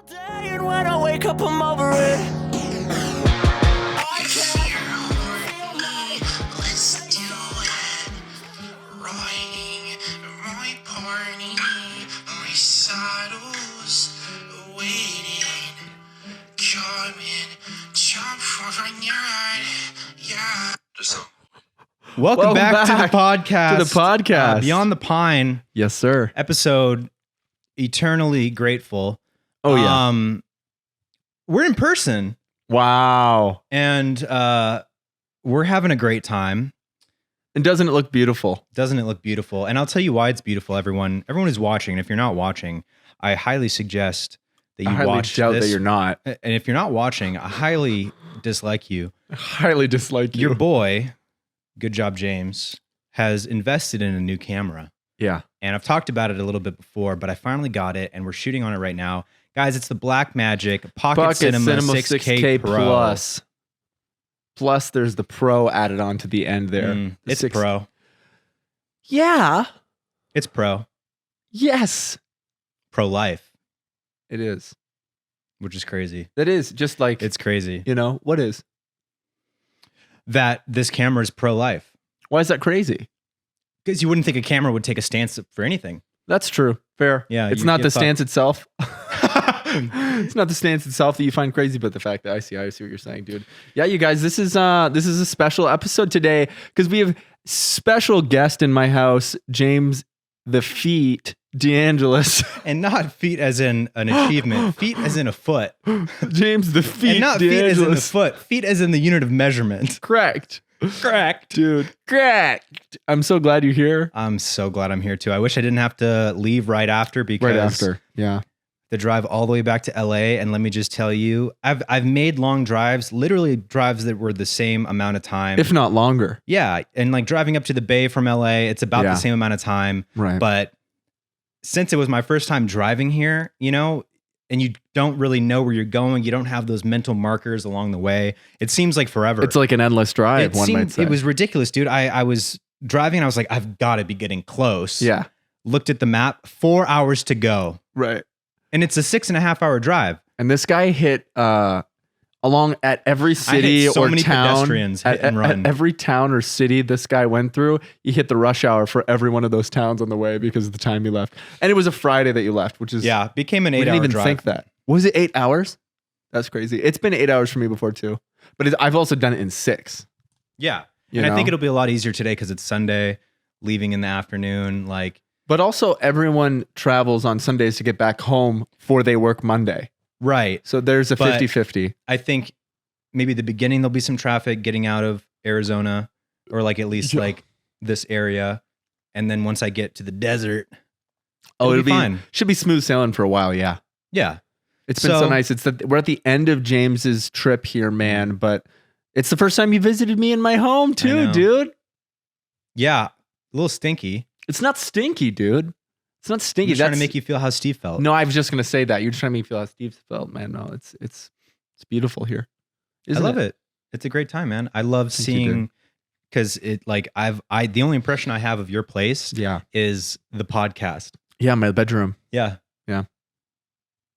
day, and when I wake up, I'm over it. Let's do it. Riding my pony, my saddle's waiting. Come in, jump for yeah. Welcome back to the podcast. To the podcast. Beyond the Pine, Yes, sir. episode Eternally Grateful. Oh, yeah. We're in person Wow. and we're having a great time. And doesn't it look beautiful? Doesn't it look beautiful? And I'll tell you why it's beautiful, everyone. Everyone who's watching, and if you're not watching, I highly suggest that you I highly watch doubt this. that you're not. And if you're not watching, I highly dislike you. I highly dislike you. Your boy, good job, James, has invested in a new camera. Yeah. And I've talked about it a little bit before, but I finally got it, and we're shooting on it right now. Guys, it's the Blackmagic Pocket Cinema 6K Pro. Plus. Plus, there's the Pro added on to the end there. The It's 6 Pro. Yeah. It's Pro. Yes. Pro Life, It is. which is crazy. That is just like, It's crazy you know, what is? that this camera is pro life. Why is that crazy? Because you wouldn't think a camera would take a stance for anything. That's true. Fair. Yeah, It's you- not you the thought- stance itself. It's not the stance itself that you find crazy, but the fact that I see what you're saying, dude. Yeah, you guys, this is a special episode today because we have special guest in my house, James the Feet DeAngelis. And not feet as in an achievement, feet as in a foot. James the Feet And not feet as in the DeAngelis. foot, feet as in the unit of measurement. Correct. Correct. Dude, correct. I'm so glad you're here. I'm so glad I'm here too. I wish I didn't have to leave right after because Right after. Yeah. the drive all the way back to LA. And let me just tell you, I've made long drives, literally drives that were the same amount of time. If not longer. Yeah. And like driving up to the Bay from LA, it's about Yeah. the same amount of time. Right. But since it was my first time driving here, you know, and you don't really know where you're going, you don't have those mental markers along the way. It seems like forever. It's like an endless drive, might say. It was ridiculous, dude. I was driving and I was like, I've got to be getting close. Yeah. Looked at the map, 4 hours to go. Right. And it's a 6.5 hour drive. And this guy hit along at every city so or many town. pedestrians hit and run. At every town or city this guy went through, he hit the rush hour for every one of those towns on the way because of the time he left. And it was a Friday that you left, which is Yeah, became an we 8 didn't hour even drive. think that. Was it 8 hours? That's crazy. It's been 8 hours for me before too, but I've also done it in 6. Yeah. You And I think know? it'll be a lot easier today because it's Sunday, leaving in the afternoon. Like, But also everyone travels on Sundays to get back home before they work Monday. right. So there's a But- 50-50. I think maybe the beginning there'll be some traffic getting out of Arizona or like at least Yeah. like this area. And then once I get to the desert, Oh, it'll be fine. Should be smooth sailing for a while, yeah. Yeah. It's been so So- nice. It's that we're at the end of James's trip here, man. But it's the first time you visited me in my home too, know. dude. Yeah. A little stinky. It's not stinky, dude. It's not I'm stinky. just trying to make you feel how Steve felt. No, I was just gonna say that. You're just trying to make me feel how Steve felt, man. No, it's beautiful here. I love it. It's a great time, man. I love Thank you, seeing because it like the only impression I have of your place Yeah, is the podcast. yeah. My bedroom. Yeah. Yeah.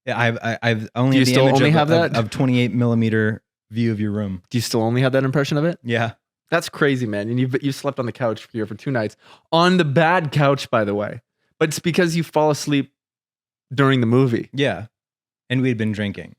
Yeah. I've only Do you the still image only of, have of- that? of 28 millimeter view of your room. Do you still only have that impression of it? Yeah. That's crazy, man. And you slept on the couch here for 2 nights on the bad couch, by the way. But it's because you fall asleep during the movie. Yeah. And we had been drinking.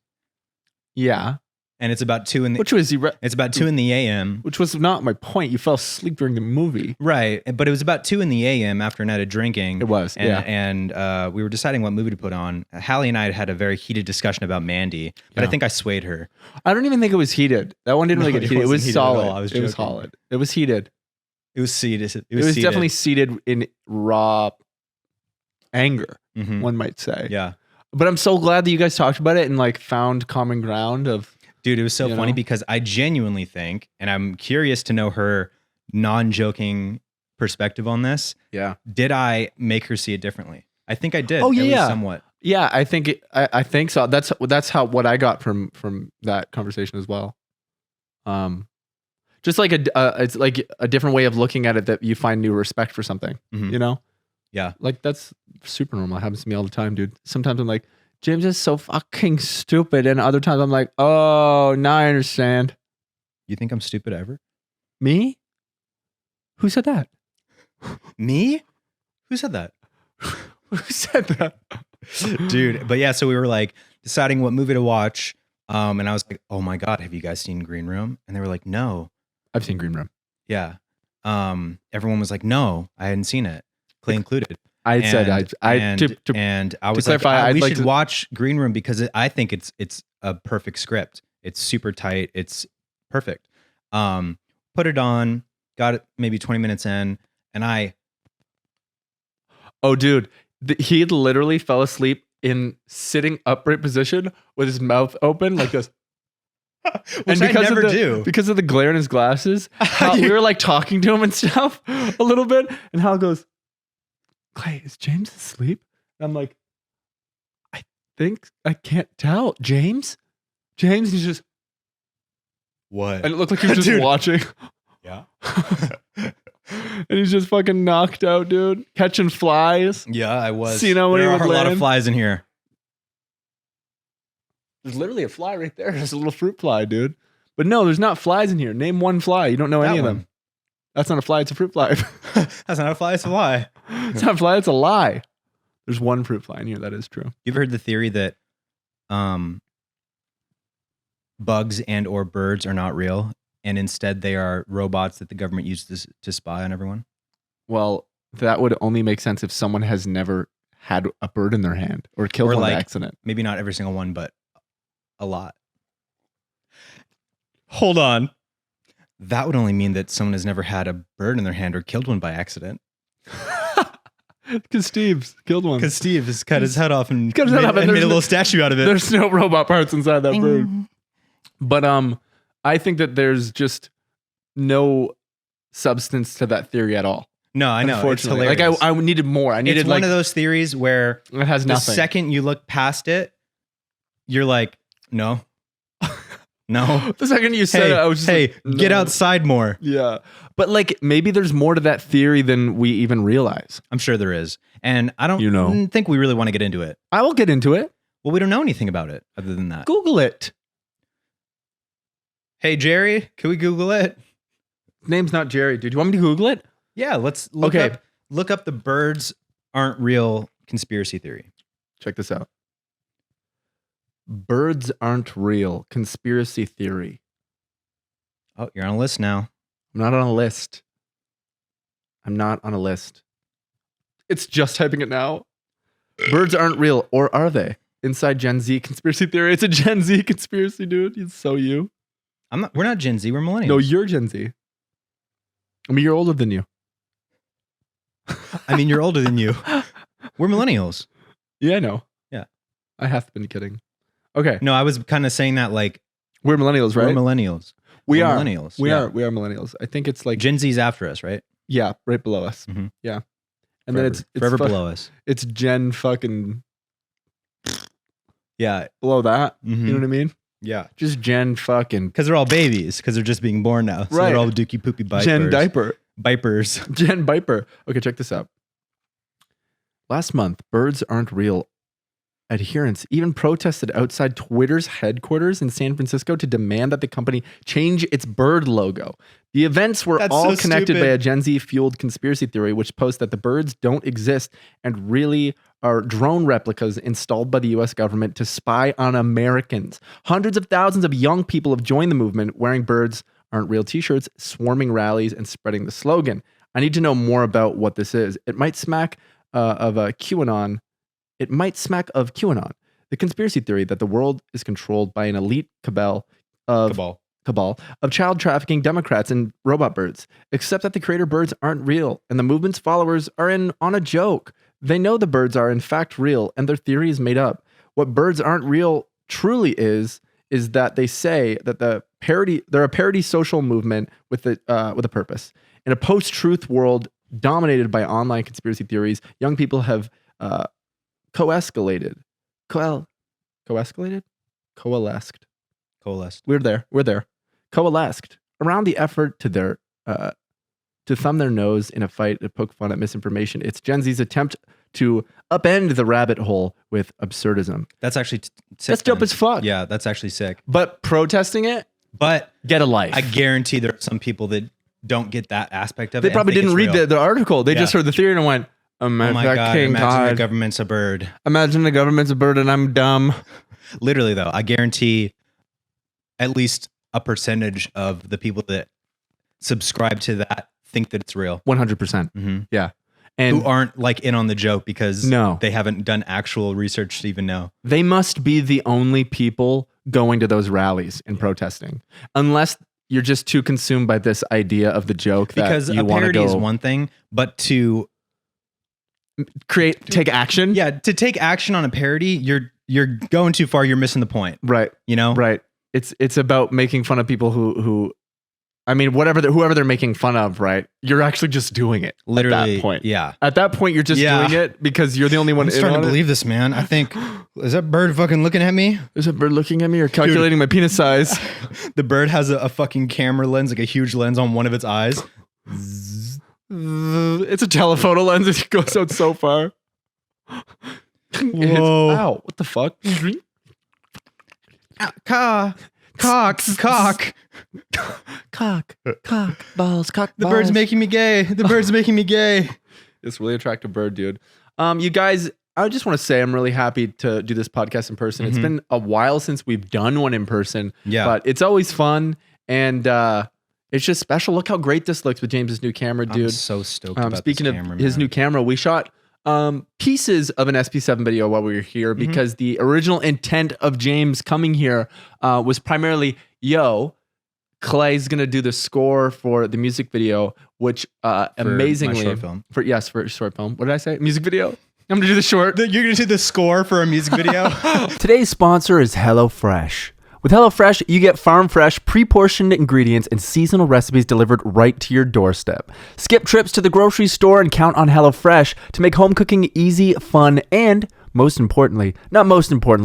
Yeah, And it's about 2 in the which was it's about 2 in the AM. which was not my point. You fell asleep during the movie. Right. But it was about 2 in the AM after a night of drinking. It was, And, yeah. and we were deciding what movie to put on. Hallie and I had a very heated discussion about Mandy, but I Yeah. think I swayed her. I don't even think it was heated. That one didn't No, really get it heated. It wasn't was heated at all. solid. I was It was joking. solid. It was heated. It was seated. It was seated. definitely seated in raw anger, Mhm. one might say. Yeah. But I'm so glad that you guys talked about it and like found common ground of Dude, it was so You funny know? because I genuinely think, and I'm curious to know her non-joking perspective on this. yeah. Did I make her see it differently? I think I did. Oh, at least yeah. somewhat. Yeah, I think I think so. That's how what I got from that conversation as well. Just like it's like a different way of looking at it that you find new respect for something. Mhm. You know, Yeah. like that's super normal. It happens to me all the time, dude. Sometimes I'm like, James is so fucking stupid. And other times I'm like, oh, now I understand. You think I'm stupid ever? Me? Who said that? Me? Who said that? Who said that? Dude, but yeah, so we were like deciding what movie to watch. And I was like, oh my God, have you guys seen Green Room? And they were like, no. I've seen Green Room. Yeah. Everyone was like, no, I hadn't seen it. Clay included. I said and I was like, clarify, we I'd like should to- watch Green Room because I think it's a perfect script. It's super tight. It's perfect. Put it on, got it maybe 20 minutes in, and Oh, dude, he literally fell asleep in sitting upright position with his mouth open like this. which I never do. Because of the glare in his glasses, we were like talking to him and stuff a little bit, and Hal goes, Clay, is James asleep? And I'm like, I think I can't tell. James? He's just, What? and it looked like he was just Dude. watching. Yeah. And he's just fucking knocked out, dude. Catching flies. Yeah, I was. See, now when there he are would a lot of land? flies in here. There's literally a fly right there. There's a little fruit fly, dude. But no, there's not flies in here. Name one fly. You don't know any That of one. them. That's not a fly. It's a fruit fly. That's not a fly, it's a fly. It's not a fly. It's a lie. There's one fruit fly in here. That is true. You've heard the theory that bugs and or birds are not real, and instead they are robots that the government uses to spy on everyone? Well, that would only make sense if someone has never had a bird in their hand or killed Or one by like- accident. Maybe not every single one, but a lot. Hold on. That would only mean that someone has never had a bird in their hand or killed one by accident. Because Steve's killed one. Because Steve has cut his head off and, cut his head off and made there's a no- little statue out of it. There's no robot parts inside that bird. But I think that there's just no substance to that theory at all. No, I know. It's Unfortunately, hilarious. like I needed more. I needed It's like one of those theories where it has the nothing. second you look past it, you're like, no. No. The second you said Hey, it, I was just hey, like, get no. outside more. Yeah, but like maybe there's more to that theory than we even realize. I'm sure there is. And I don't You know. think we really want to get into it. I will get into it. Well, we don't know anything about it other than that. Google it. Hey, Jerry, can we Google it? Name's not Jerry, dude. You want me to Google it? Yeah, let's look up the birds aren't real conspiracy theory. Check this out. Birds aren't real. Conspiracy theory. Oh, you're on a list now. I'm not on a list. I'm not on a list. It's just typing it now. Birds aren't real, or are they? Inside Gen Z conspiracy theory. It's a Gen Z conspiracy, dude. It's so you. We're not Gen Z, we're millennials. No, you're Gen Z. I mean, you're older than you. I mean, you're older than you. We're millennials. Yeah, I know. Yeah. I have been kidding. Okay. No, I was kind of saying that like We're millennials, right? we're millennials. We We're are. millennials. We yeah. are. We are millennials. I think it's like, Gen Z's after us, right? yeah, right below us. Mhm. Yeah. And Forever. then it's forever fu- below us. It's Gen fucking Yeah. below that. Mhm. You know what I mean? Yeah. Just Gen fucking Because they're all babies. Because they're just being born now. So Right. they're all dookie poopy vipers. Gen diaper. Vipers. Gen Viper. Okay, check this out. Last month, birds aren't real adherents even protested outside Twitter's headquarters in San Francisco to demand that the company change its bird logo. The events were That's all so connected by stupid. a Gen Z fueled conspiracy theory, which posts that the birds don't exist and really are drone replicas installed by the US government to spy on Americans. Hundreds of thousands of young people have joined the movement wearing birds aren't real t-shirts, swarming rallies, and spreading the slogan. I need to know more about what this is. It might smack of a QAnon. It might smack of QAnon, the conspiracy theory that the world is controlled by an elite cabal of child trafficking Democrats and robot birds, except that the creator birds aren't real and the movement's followers are in on a joke. They know the birds are in fact real and their theory is made up. What birds aren't real truly is that they say that they're a parody social movement with a purpose. In a post-truth world dominated by online conspiracy theories, young people have coalesced. We're there. Coalesced around the effort to thumb their nose in a fight to poke fun at misinformation. It's Gen Z's attempt to upend the rabbit hole with absurdism. That's actually sick. That's dope man. as fuck. Yeah, that's actually sick. But protesting it, But get a life. I guarantee there are some people that don't get that aspect of it. They and probably think didn't it's read real. the article. They Yeah. just heard the theory and went, Oh my God, King imagine the God. government's a bird. Imagine the government's a bird and I'm dumb. Literally, though, I guarantee at least a percentage of the people that subscribe to that think that it's real. 100%. Mm-hmm. Yeah. And Who aren't like in on the joke because No. they haven't done actual research to even know. they must be the only people going to those rallies and protesting. Unless you're just too consumed by this idea of the joke that Because you a want to parody go is one thing, but to take action. to take action on a parody, you're going too far. You're missing the point. Right. You know? Right. It's about making fun of people who I mean, whoever they're making fun of, right? You're actually just doing it. Literally. At that point. Yeah. At that point, you're just Yeah. doing it because you're the only one I'm in starting on to it. believe this, man. I think is that bird fucking looking at me? Is a bird looking at me or calculating my penis size? The bird has a fucking camera lens, like a huge lens on one of its eyes. It's a telephoto lens. It goes out so far. Whoa. Ow! What the fuck? Cock. Cock, balls, cock. The bird's making me gay. The bird's making me gay. This really attractive bird, dude. You guys, I just want to say I'm really happy to do this podcast in person. It's been a while since we've done one in person. Yeah. But it's always fun and it's just special. Look how great this looks with James's new camera, dude. I'm so stoked about Speaking this of camera, his man. new camera, we shot pieces of an SP7 video while we were here because the original intent of James coming here was primarily, Clay's gonna do the score for the music video, which amazingly my short film. for a short film. What did I say? Music video. I'm gonna do the short. You're gonna do the score for a music video? Today's sponsor is Hellofresh. With Hellofresh, you get farm fresh, pre-portioned ingredients and seasonal recipes delivered right to your doorstep. Skip trips to the grocery store and count on Hellofresh to make home cooking easy, fun, and most importantly,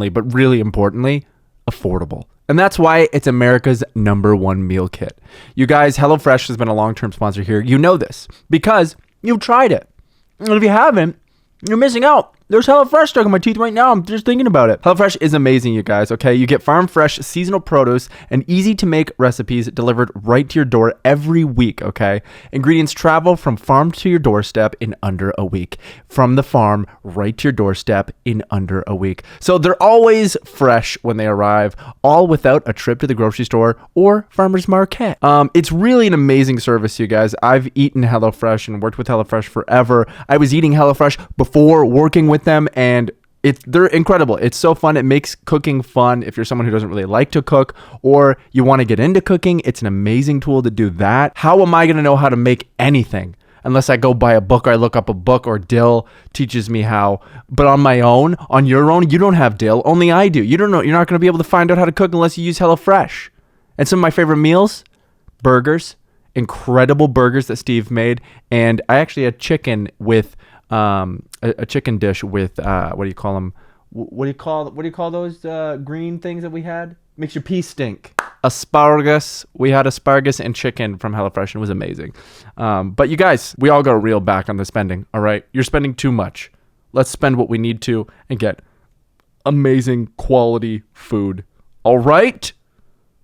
but really importantly, affordable. And that's why it's America's #1 meal kit. You guys, HelloFresh has been a long-term sponsor here. You know this because you've tried it. And if you haven't, you're missing out. There's HelloFresh stuck in my teeth right now. I'm just thinking about it. HelloFresh is amazing, you guys, okay? You get farm fresh seasonal produce and easy to make recipes delivered right to your door every week, okay? Ingredients travel from farm to your doorstep in under a week. From the farm right to your doorstep in under a week. So they're always fresh when they arrive, all without a trip to the grocery store or farmer's market. It's really an amazing service, you guys. I've eaten HelloFresh and worked with HelloFresh forever. I was eating HelloFresh before working with them, and they're incredible. It's so fun. It makes cooking fun if you're someone who doesn't really like to cook or you want to get into cooking. It's an amazing tool to do that. How am I going to know how to make anything unless I go buy a book or I look up a book or Dill teaches me how? But on my own, on your own, you don't have Dill. Only I do. You don't know. You're not going to be able to find out how to cook unless you use HelloFresh. And some of my favorite meals, burgers, incredible burgers that Steve made. And I actually had chicken with a chicken dish with what do you call them? What do you call those green things that we had? Makes your pee stink. Asparagus. We had asparagus and chicken from HelloFresh and it was amazing. But you guys, we all got to reel back on the spending. All right, you're spending too much. Let's spend what we need to and get amazing quality food. All right.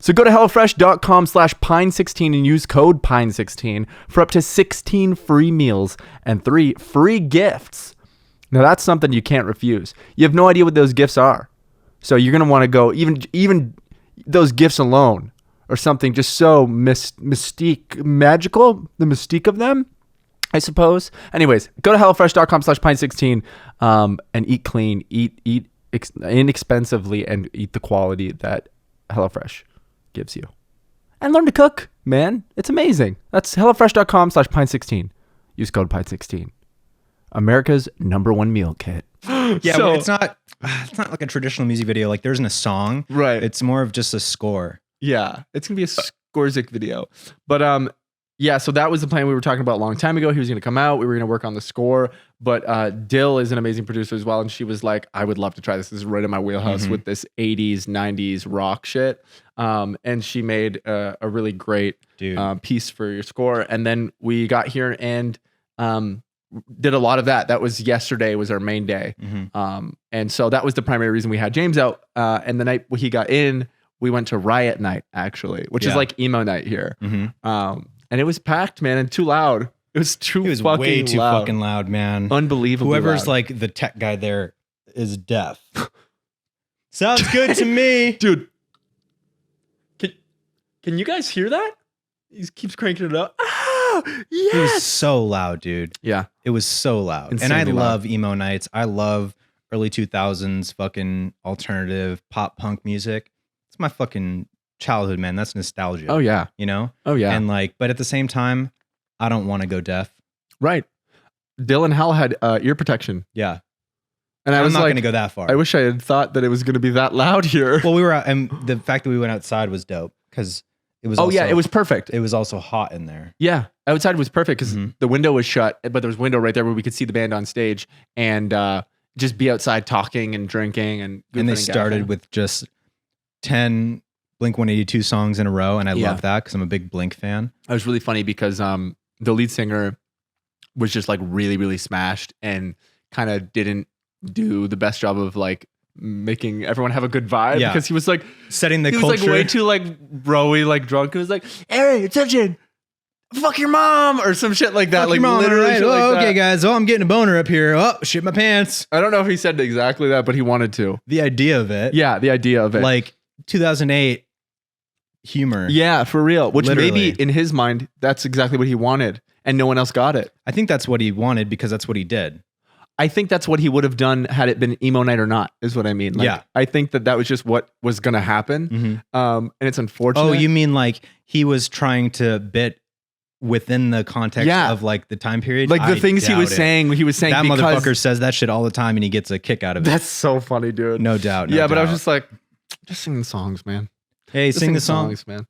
So go to HelloFresh.com/Pine16 and use code Pine16 for up to 16 free meals and 3 free gifts. Now that's something you can't refuse. You have no idea what those gifts are. So you're going to want to go, even those gifts alone or something just so magical, the mystique of them, I suppose. Anyways, go to HelloFresh.com/Pine16 and eat clean, eat inexpensively and eat the quality that HelloFresh gives you. And learn to cook, man. It's amazing. That's HelloFresh.com/Pine16. Use code Pine16. America's #1 meal kit. Yeah, So- well, it's not like a traditional music video. Like there isn't a song. Right. It's more of just a score. Yeah, it's gonna be a Skorzik video. But yeah, so that was the plan we were talking about a long time ago. He was gonna come out. We were gonna work on the score. But Dill is an amazing producer as well, and she was like, "I would love to try this. This is right in my wheelhouse with this '80s, '90s rock shit." And she made a really great Dude. piece for your score. And then we got here and did a lot of that. That was yesterday was our main day. And so that was the primary reason we had James out. And the night he got in, we went to Riot Night actually, which is like emo night here. And it was packed, man, and too loud. It was fucking way too loud. fucking loud, man. Unbelievable. Whoever's loud. like the tech guy there is deaf. Sounds good to me. Dude. Can you guys hear that? He keeps cranking it up. Oh, yes. It was so loud, dude. Yeah. It was so loud. Insanely and I loud. love emo nights. I love early 2000s fucking alternative pop punk music. It's my fucking childhood, man. That's nostalgia. Oh, yeah. You know? Oh, yeah. And like, but at the same time, I don't want to go deaf. Right. Dylan Hell had ear protection. Yeah. And I I'm was not like, going to go that far. I wish I had thought that it was going to be that loud here. Well, we were out, and the fact that we went outside was dope because it was. Oh, yeah. It was perfect. It was also hot in there. Yeah. Outside was perfect because the window was shut, but there was a window right there where we could see the band on stage and just be outside talking and drinking. And they started with just 10 Blink-182 songs in a row. And I love that because I'm a big Blink fan. It was really funny because the lead singer was just like really, really smashed and kind of didn't do the best job of like making everyone have a good vibe because he was like setting the he culture. was like way too like broy, like drunk. It was like, hey, attention, fuck your mom or some shit like that. Fuck like your mom, literally right? shit like okay, that. guys. Oh, I'm getting a boner up here. Oh, shit my pants. I don't know if he said exactly that, but he wanted to. The idea of it. Yeah, the idea of it. Like 2008 humor. Yeah, for real. Which Literally. maybe in his mind, that's exactly what he wanted and no one else got it. I think that's what he wanted because that's what he did. I think that's what he would have done had it been emo night or not, is what I mean. Like, Yeah. I think that was just what was going to happen. And it's unfortunate. Oh, you mean like he was trying to bit within the context of like the time period? Like the things he was doubt it. saying, That because motherfucker says that shit all the time and he gets a kick out of it. that's so funny, dude. No doubt. Yeah, but I was just like, just sing the songs, man. hey, Just sing the song. man.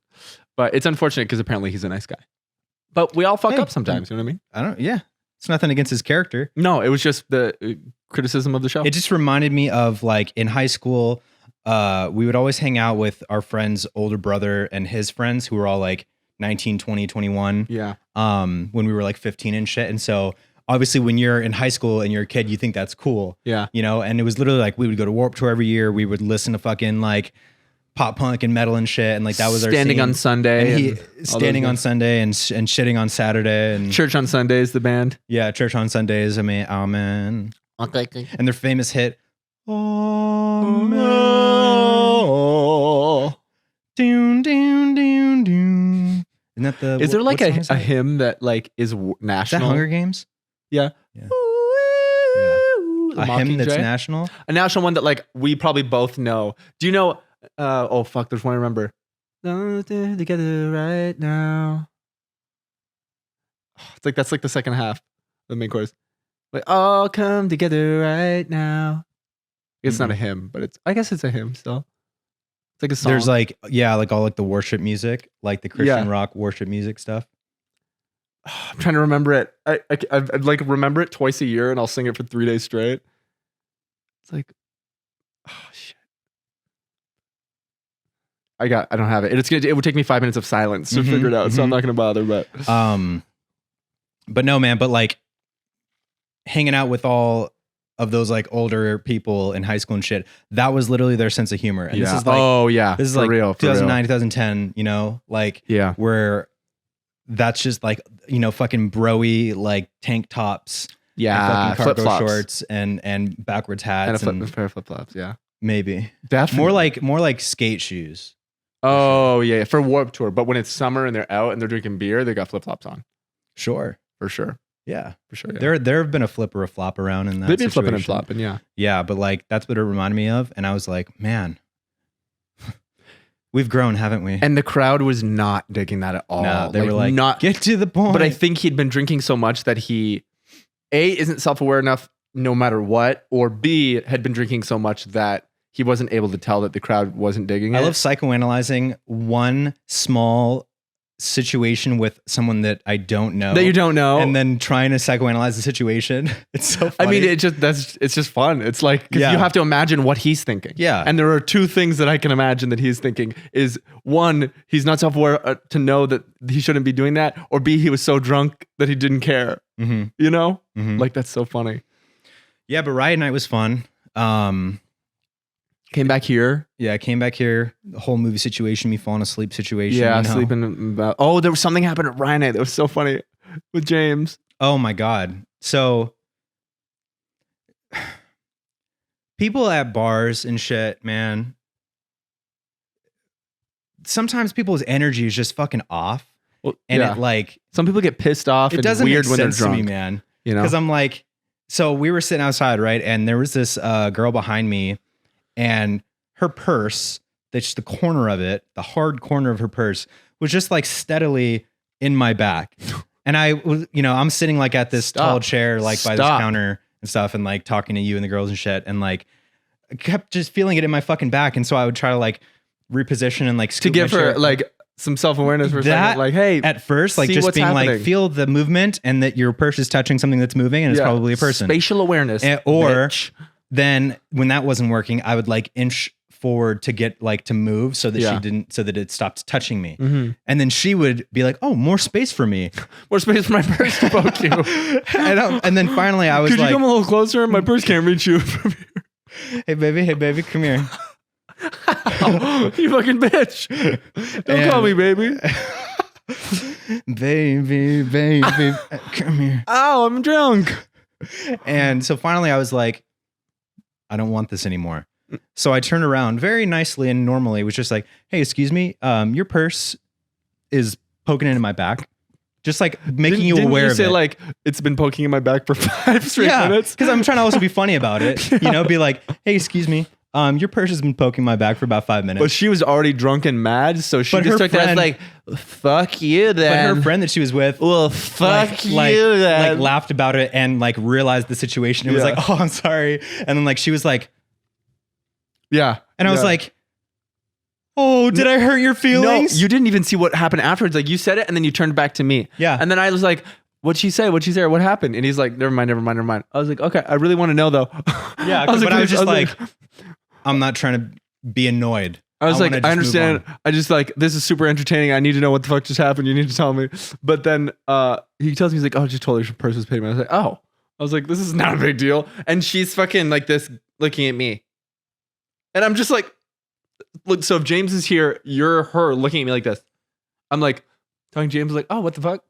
But it's unfortunate because apparently he's a nice guy. But we all fuck up sometimes, you know what I mean? Yeah. It's nothing against his character. No, it was just the criticism of the show. It just reminded me of like in high school, we would always hang out with our friend's older brother and his friends who were all like 19, 20, 21. Yeah. When we were like 15 and shit. And so obviously when you're in high school and you're a kid, you think that's cool. Yeah. You know, and it was literally like we would go to Warped Tour every year. We would listen to fucking like pop punk and metal and shit. And like that was our Standing scene. on Sunday. And standing on Sunday and shitting on Saturday. And Church on Sundays, the band. yeah, Church on Sundays. I mean, amen. Okay. And their famous hit, Amen. Doon, doon, doon, doon. Isn't that the? Is there like what song is a that? hymn that like is Is that national? Hunger Games? Yeah. Yeah. The A hymn that's Mockingjay? national? A national one that like we probably both know. Do you know? Oh fuck! There's one I remember. Together right now. It's like that's like the second half of the main chorus. We all come together right now. It's not a hymn, but I guess it's a hymn still. It's like a song. There's like like all like the worship music, like the Christian Yeah. rock worship music stuff. I'm trying to remember it. I'd like remember it twice a year, and I'll sing it for 3 days straight. It's like, oh shit. I don't have it. It would take me 5 minutes of silence to figure it out, so I'm not gonna bother. But no, man. But like hanging out with all of those like older people in high school and shit, that was literally their sense of humor. And this is like, this is for like real, 2009, 2010. You know, like where that's just like fucking broy like tank tops, and fucking cargo shorts and backwards hats and a pair of flip flops. Yeah, maybe definitely more like skate shoes. Oh yeah, for Warped Tour. But when it's summer and they're out and they're drinking beer, they got flip flops on. Sure, for sure. Yeah, for sure. Yeah. There have been a flip or a flop around in that. They've been situation. flipping and flopping. Yeah, yeah, but like that's what it reminded me of, and I was like, man, we've grown, haven't we? And the crowd was not digging that at all. No, they were like, not get to the point. But I think he'd been drinking so much that he isn't self-aware enough no matter what, or B had been drinking so much that he wasn't able to tell that the crowd wasn't digging it. I love psychoanalyzing one small situation with someone that I don't know. That you don't know. And then trying to psychoanalyze the situation. It's so funny. I mean, it's just fun. It's like, because you have to imagine what he's thinking. Yeah. And there are two things that I can imagine that he's thinking is one, he's not self-aware to know that he shouldn't be doing that, or B, he was so drunk that he didn't care. You know, Mhm. like that's so funny. Yeah, but riot night was fun. Came back here. Yeah, I came back here. The whole movie situation, me falling asleep situation. Yeah, you know? sleeping. There was something happened at Ryan Night that was so funny with James. Oh my God. So people at bars and shit, man. Sometimes people's energy is just fucking off. Well, And yeah. it like, Some people get pissed off. it and doesn't weird make when they're sense to drunk. me, man. You know, Because I'm like, so we were sitting outside, right? And there was this girl behind me, and her purse, that's the corner of it, the hard corner of her purse, was just like steadily in my back. And I was, I'm sitting like at this tall chair, like by this counter and stuff, and like talking to you and the girls and shit. And like, I kept just feeling it in my fucking back. And so I would try to like reposition and like to scoot give my her chair. like some self-awareness for a That second. Like, hey, at first, like see just what's being happening. like, feel the movement and that your purse is touching something that's moving and it's probably a person. Spatial awareness. Or bitch. then when that wasn't working, I would like inch forward to get like to move so that so that it stopped touching me. Mm-hmm. And then she would be like, oh, more space for me. More space for my purse to poke you. And then finally I was Could like, you come a little closer? My purse can't reach you from here. hey baby, come here. You fucking bitch. Don't call me baby. baby, come here. Ow, I'm drunk. And so finally I was like, I don't want this anymore. So I turned around very nicely and normally was just like, hey, excuse me, your purse is poking into my back. Just like making you aware of it. Say like, it's been poking in my back for 5 straight minutes? Because I'm trying to also be funny about it. Be like, hey, excuse me, your purse has been poking my back for about 5 minutes. But she was already drunk and mad, so she But just her took that as friend- like, fuck you then. But her friend that she was with, well, fuck you like then. laughed about it and like realized the situation and was Yeah. like, oh, I'm sorry. And then like she was like, yeah. and I was like, oh, did I hurt your no, feelings? you didn't even see what happened afterwards. Like you said it and then you turned back to me. Yeah. And then I was like, what'd she say? What'd she say? Or what happened? And he's like, never mind. I was like, okay, I really want to know though. Yeah, I was but I was just like, I'm not trying to be annoyed. I was like, wanna I just move understand. on. I just like, this is super entertaining. I need to know what the fuck just happened. You need to tell me. But then he tells me, he's like, oh, I just told her her purse was paid. I was like, oh. I was like, this is not a big deal. And she's fucking like this looking at me. And I'm just like, look, so if James is here, you're her looking at me like this. I'm like, talking to James, like, oh, what the fuck?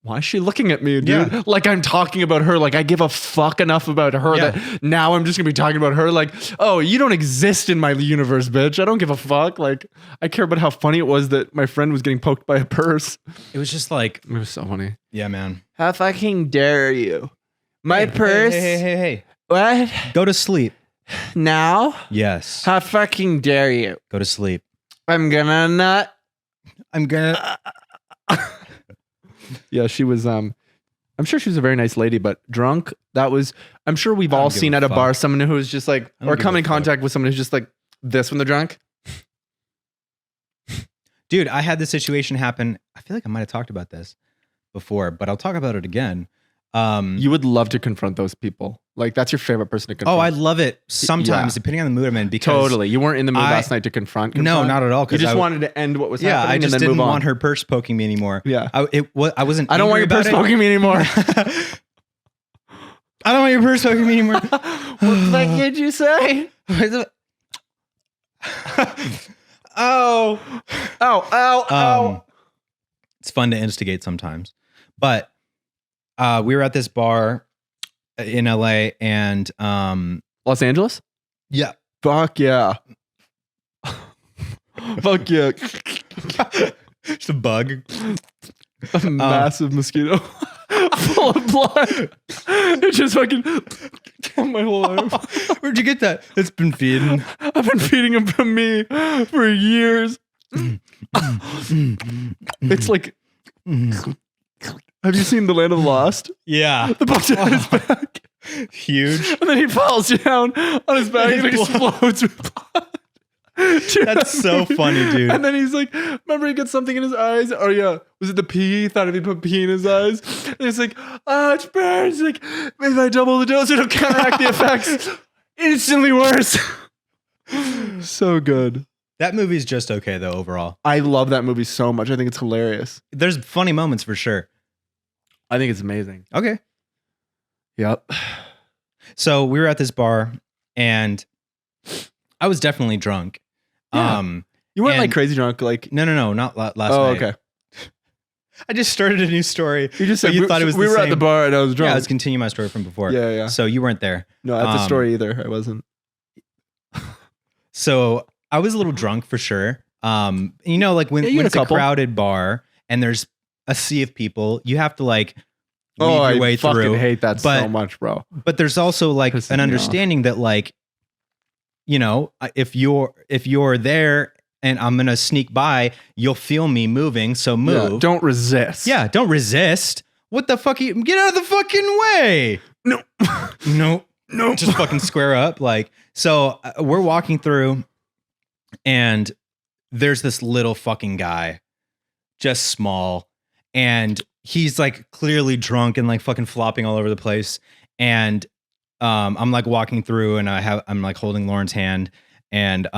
Why is she looking at me, dude? Yeah. Like I'm talking about her. Like I give a fuck enough about her that now I'm just gonna be talking about her. Like, oh, you don't exist in my universe, bitch. I don't give a fuck. Like, I care about how funny it was that my friend was getting poked by a purse. It was just like, It was so funny. yeah, man. How fucking dare you? My purse. Hey. What? Go to sleep. Now? Yes. How fucking dare you? Go to sleep. I'm gonna not. I'm gonna. Yeah, she was. I'm sure she was a very nice lady, but drunk. That was. I'm sure we've I don't all give seen a at a fuck. bar someone who was just like, I don't or give come a in fuck. contact with someone who's just like this when they're drunk. Dude, I had this situation happen. I feel like I might have talked about this before, but I'll talk about it again. You would love to confront those people. Like that's your favorite person to confront. Oh, I love it sometimes, Yeah. depending on the mood I'm in. Because totally. You weren't in the mood I- last night to confront. No, not at all. You 'cause just I- wanted to end what was Yeah, happening I just and then didn't move on. want her purse poking me anymore. Yeah. I wasn't. I don't want your angry purse about it. poking me anymore. I don't want your purse poking me anymore. What the fuck did you say? Oh. Ow. It's fun to instigate sometimes, but we were at this bar in LA, and Los Angeles? yeah, Fuck yeah. Fuck yeah. just a bug. A massive mosquito full of blood. It just fucking my whole life. Where'd you get that? It's been feeding. I've been feeding him from me for years. It's like, have you seen The Land of the Lost? Yeah, The boat's on his back, huge. and then he falls down on his back and His blood. explodes with blood. Dude, That's that so movie- funny, dude. And then he's like, remember he gets something in his eyes? Or yeah, was it the pee? He thought if he put pee in his eyes. And he's like, it burns. Like, if I double the dose, it'll counteract the effects. Instantly worse. So good. That movie's just okay though overall. I love that movie so much. I think it's hilarious. There's funny moments for sure. I think it's amazing. Okay. Yep. So we were at this bar and I was definitely drunk. Yeah. You weren't and- like crazy drunk, like. No, not last night. Oh, okay. I just started a new story. You just but said you thought it was we the were same. at the bar and I was drunk. Yeah, I was continuing my story from before. Yeah. So you weren't there. No, at the story either. I wasn't. So I was a little drunk for sure. You know, like when Yeah, you had it's a a couple. crowded bar and there's a sea of people, you have to like weave Oh, your I way fucking through. hate that But- so much, bro. But there's also like Pisses an me off. understanding that like, you know, if you're there and I'm gonna sneak by, you'll feel me moving. So move. Yeah, don't resist. Yeah, don't resist. What the fuck? Get out of the fucking way. No. No. Just fucking square up. Like, so we're walking through and there's this little fucking guy, just small. And he's like clearly drunk and like fucking flopping all over the place. And I'm like walking through and I'm like holding Lauren's hand and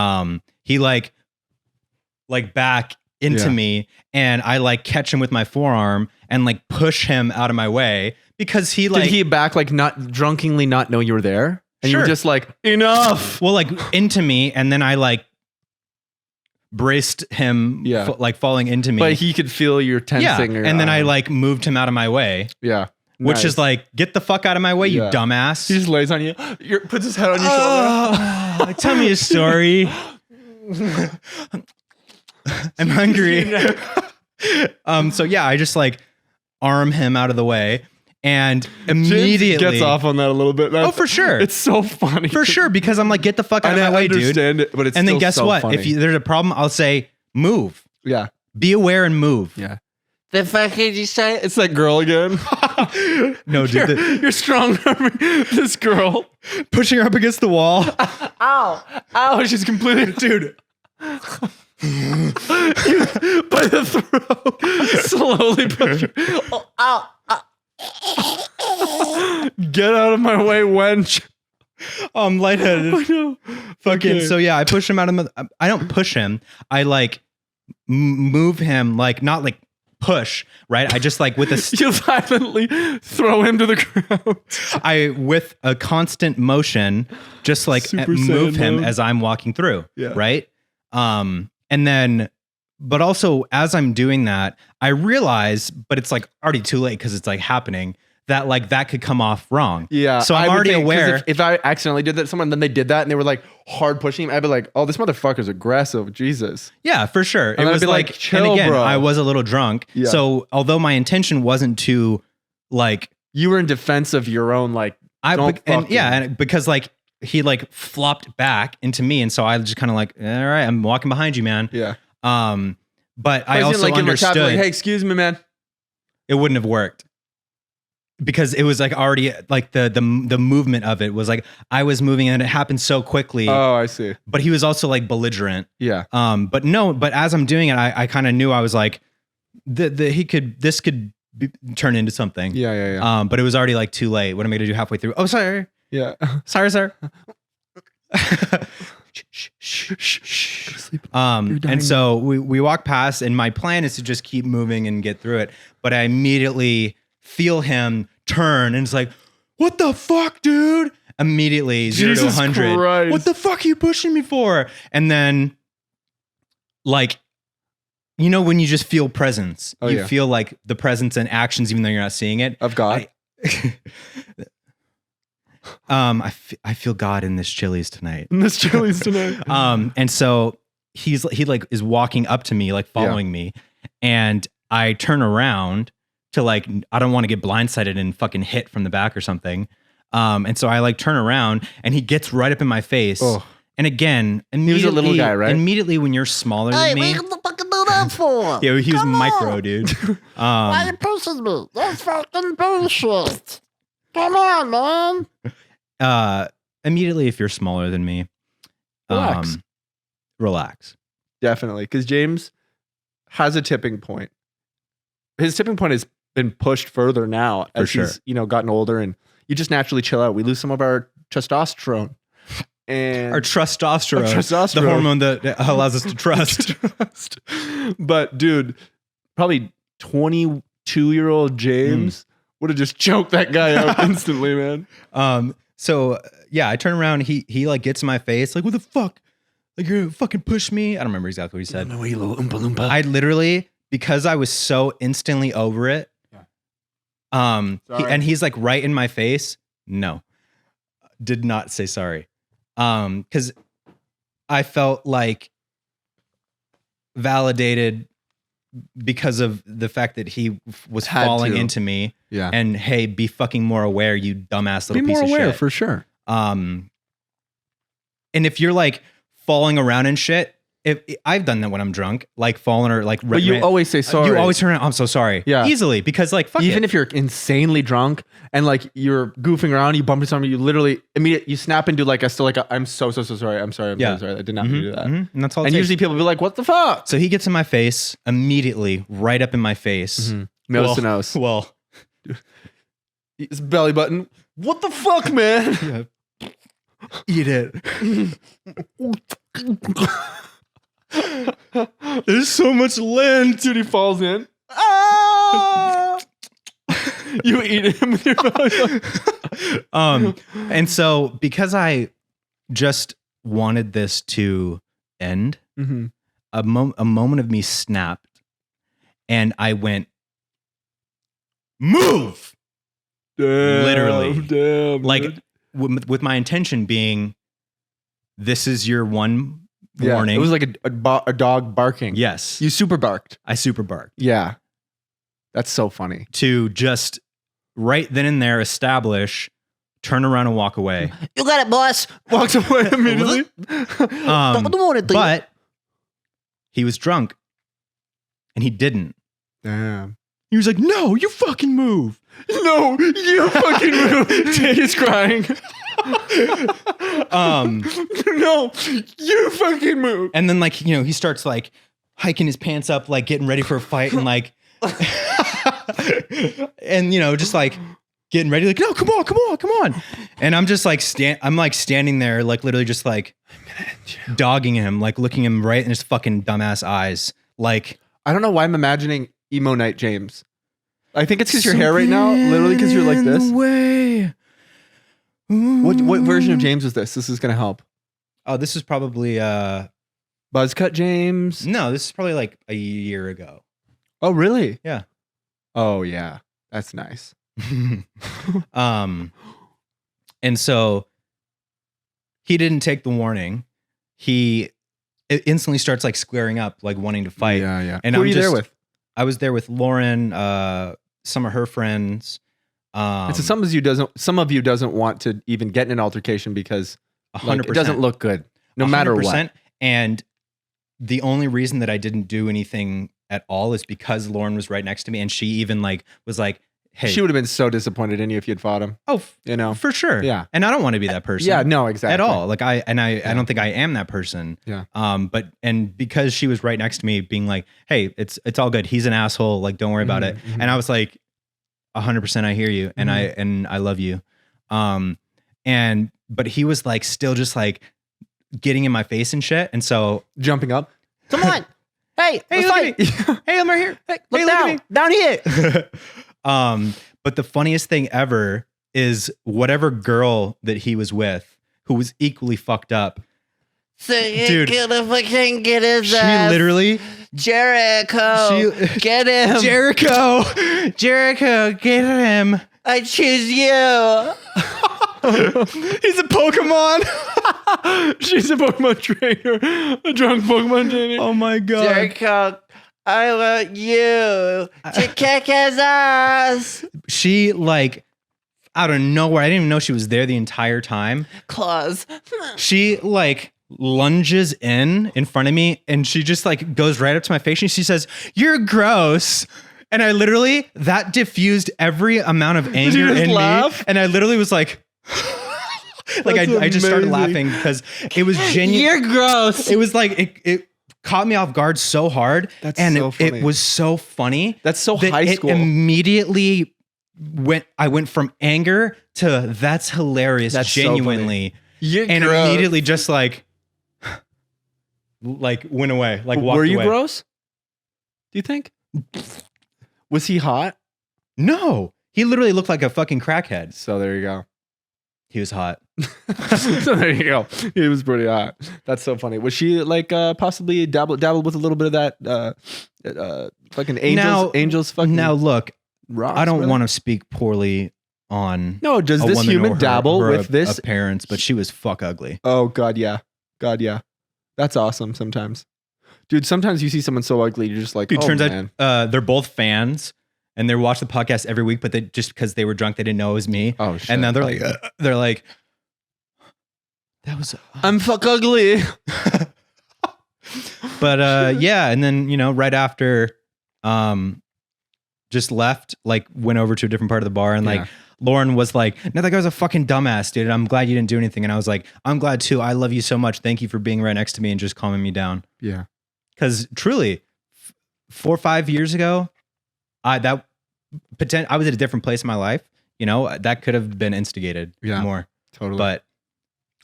he like back into Yeah. me and I like catch him with my forearm and like push him out of my way because he like Did he back like not drunkenly not know you were there? And you were Sure. just like, enough. well like into me and then I like braced him Yeah. like falling into me. But he could feel your yeah, tensing. and then I like moved him out of my way, Yeah. which Nice. is like get the fuck out of my way, Yeah. you dumbass. He just lays on you, puts his head on your shoulder. Oh, tell me a story. I'm hungry. So yeah, I just like arm him out of the way and immediately James gets off on that a little bit. Oh, for sure. It's so funny. For sure, because I'm like, get the fuck out of I my way, dude. understand it, but it's And then still guess so what? funny. If there's a problem, I'll say, move. Yeah. Be aware and move. Yeah. The fuck did you say? It's that girl again. No, dude. You're strong arming this girl. Pushing her up against the wall. Ow, she's completely. Dude. By the throat. Slowly push her. Get out of my way, wench. I'm lightheaded. I know. Fucking. Okay. So yeah, I push him out of I don't push him. I like move him, like not like push, right? I just like with a You violently throw him to the ground. I with a constant motion, just like Super move Saiyan him mode. as I'm walking through. Yeah. Right. And then, but also as I'm doing that, I realize, but it's like already too late because it's like happening that like that could come off wrong. Yeah. So I'm I would already think, 'cause aware. If I accidentally did that to someone, then they did that and they were like hard pushing him, I'd be like, oh, this motherfucker's aggressive. Jesus. Yeah, for sure. It And I'd was be like, like, chill, and again, bro. I was a little drunk. Yeah. So although my intention wasn't to like, You were in defense of your own, like, don't fuck and because like he like flopped back into me. And so I just kind of like, all right, I'm walking behind you, man. yeah. But I didn't, also like, give him a tap, understood like, hey, excuse me, man. it wouldn't have worked because it was like already like the movement of it was like I was moving and it happened so quickly, Oh, I see. but he was also like belligerent. Yeah. But as I'm doing it, I kind of knew I was like, this could turn into something. Yeah. But it was already like too late. What am I gonna do halfway through? Oh, sorry. Yeah. Sorry, sir. And so we walk past and my plan is to just keep moving and get through it. But I immediately feel him turn and it's like, what the fuck, dude? Immediately 0 to Jesus 100. Christ. What the fuck are you pushing me for? And then like, you know, when you just feel presence, Oh, you yeah. feel like the presence and actions, even though you're not seeing it. Of God. I feel God in this Chili's tonight. In this Chili's tonight. And so he like is walking up to me, like following me, and I turn around to like I don't want to get blindsided and fucking hit from the back or something. And so I like turn around and he gets right up in my face. Oh. And again, was a immediately, little guy, right? Immediately when you're smaller than me, what the fuck you do that for? yeah, he was Come micro, on. dude. Why you pushing me? That's fucking bullshit. Come on, man. Immediately if you're smaller than me, Relax. relax. Definitely. Because James has a tipping point. His tipping point has been pushed further now as sure. he's, gotten older and you just naturally chill out. We lose some of our testosterone. And Our testosterone, Our testosterone. the hormone that allows us to trust. But dude, probably 22-year-old James Would have just choked that guy out instantly, man. So yeah, I turn around. He like gets in my face. Like, what the fuck? Like, you're gonna fucking push me? I don't remember exactly what he said. No, you little Oompa Loompa. I literally, because I was so instantly over it. And he's like right in my face. No, did not say sorry. Because I felt like validated because of the fact that he was falling into me. Yeah. And hey, be fucking more aware, you dumbass little Be piece more of aware shit. for sure. And if you're like falling around and shit, I've done that when I'm drunk, like falling or like. But you always say sorry. You always turn around. I'm so sorry. Yeah. Easily, because like fuck Even it. if you're insanely drunk and like you're goofing around, you bump into somebody, you literally you snap into like I'm so sorry. I'm sorry. So sorry. I did not mean to do that. And that's all. It And takes. usually people be like, "What the fuck?" So he gets in my face immediately, right up in my face. Nose to nose. Well, His belly button. What the fuck, man? eat it. There's so much land. Dude, he falls in. Ah! You eat him with your belly button. And so because I just wanted this to end, a moment of me snapped, and I went, move. Literally. Damn. Like dude. with my intention being, this is your one warning. It was like a dog barking. Yes. You super barked. I super barked. Yeah. That's so funny. To just right then and there establish, turn around and walk away. You got it, boss. Walks away immediately. But he was drunk and he didn't. Damn. He was like, no, you fucking move. No, you fucking move. He's crying. No, you fucking move. And then like, he starts like hiking his pants up, like getting ready for a fight and like, and just like getting ready, like, no, come on. And I'm just like, I'm like standing there, like literally just like dogging him, like looking him right in his fucking dumbass eyes. Like, I don't know why I'm imagining emo night James. I think it's because your hair right now, literally because you're like this. What version of James was this? This is gonna help. Oh, this is probably Buzzcut James. no, this is probably like a year ago. Oh, really? Yeah. Oh, yeah. That's nice. And so he didn't take the warning. He instantly starts like squaring up, like wanting to fight. Yeah. And Who I'm are you there with? I was there with Lauren, some of her friends. And so some of you doesn't want to even get in an altercation because 100%. it doesn't look good, no matter what. And the only reason that I didn't do anything at all is because Lauren was right next to me, and she even like was like, "Hey," She would have been so disappointed in you if you'd fought him. oh, for sure, Yeah. And I don't want to be that person. Yeah, no, exactly. At all. Like I don't think I am that person. Yeah. But because she was right next to me being like, "Hey, it's all good. He's an asshole. Like, don't worry about it." And I was like, 100% I hear you. And I love you. But he was like, still just like getting in my face and shit. And so Jumping up. Come on. Hey, let's look fight. at me. Hey, I'm right here. Hey, Hey, look look at down. me. Down here. But the funniest thing ever is whatever girl that he was with, who was equally fucked up, So you Dude. gonna fucking get his she ass. literally, Jericho. Get him. Jericho, get him. I choose you. He's a Pokemon. She's a Pokemon trainer. A drunk Pokemon trainer. Oh my God. Jericho, I want you to kick his ass. She like, out of nowhere, I didn't even know she was there the entire time. Claws. She like lunges in front of me, and she just like goes right up to my face and she says, "You're gross." And I literally, that diffused every amount of anger you just in laugh? me. And I literally was like, like I just started amazing. laughing because it was genuine. You're gross. It was like, it caught me off guard so hard. That's and so funny. it was so funny. That's so that high it school. immediately I went from anger to that's hilarious. That's so funny. genuinely. You're And gross. immediately just like went away. Like walked Were you away. gross? Do you think? Was he hot? No, He literally looked like a fucking crackhead. So there you go. He was hot. So there you go. He was pretty hot. That's so funny. Was she like possibly dabbled with a little bit of that fucking angels fucking Now look, rocks, I don't brother? want to speak poorly on No, does a this woman human or dabble her with this? appearance, but she was fuck ugly. Oh God, yeah. God, yeah. That's awesome sometimes. Dude, sometimes you see someone so ugly, you're just like, Dude, oh, turns man. out they're both fans and they watch the podcast every week, but they just because they were drunk, they didn't know it was me. Oh shit. And now they're like, that was I'm fuck ugly. But yeah, and then right after, just left, like went over to a different part of the bar, and like Lauren was like, "No, that guy was a fucking dumbass, dude. I'm glad you didn't do anything." And I was like, "I'm glad too. I love you so much. Thank you for being right next to me and just calming me down." Yeah. Because truly, 4 or 5 years ago, I was at a different place in my life. That could have been instigated more. Totally. But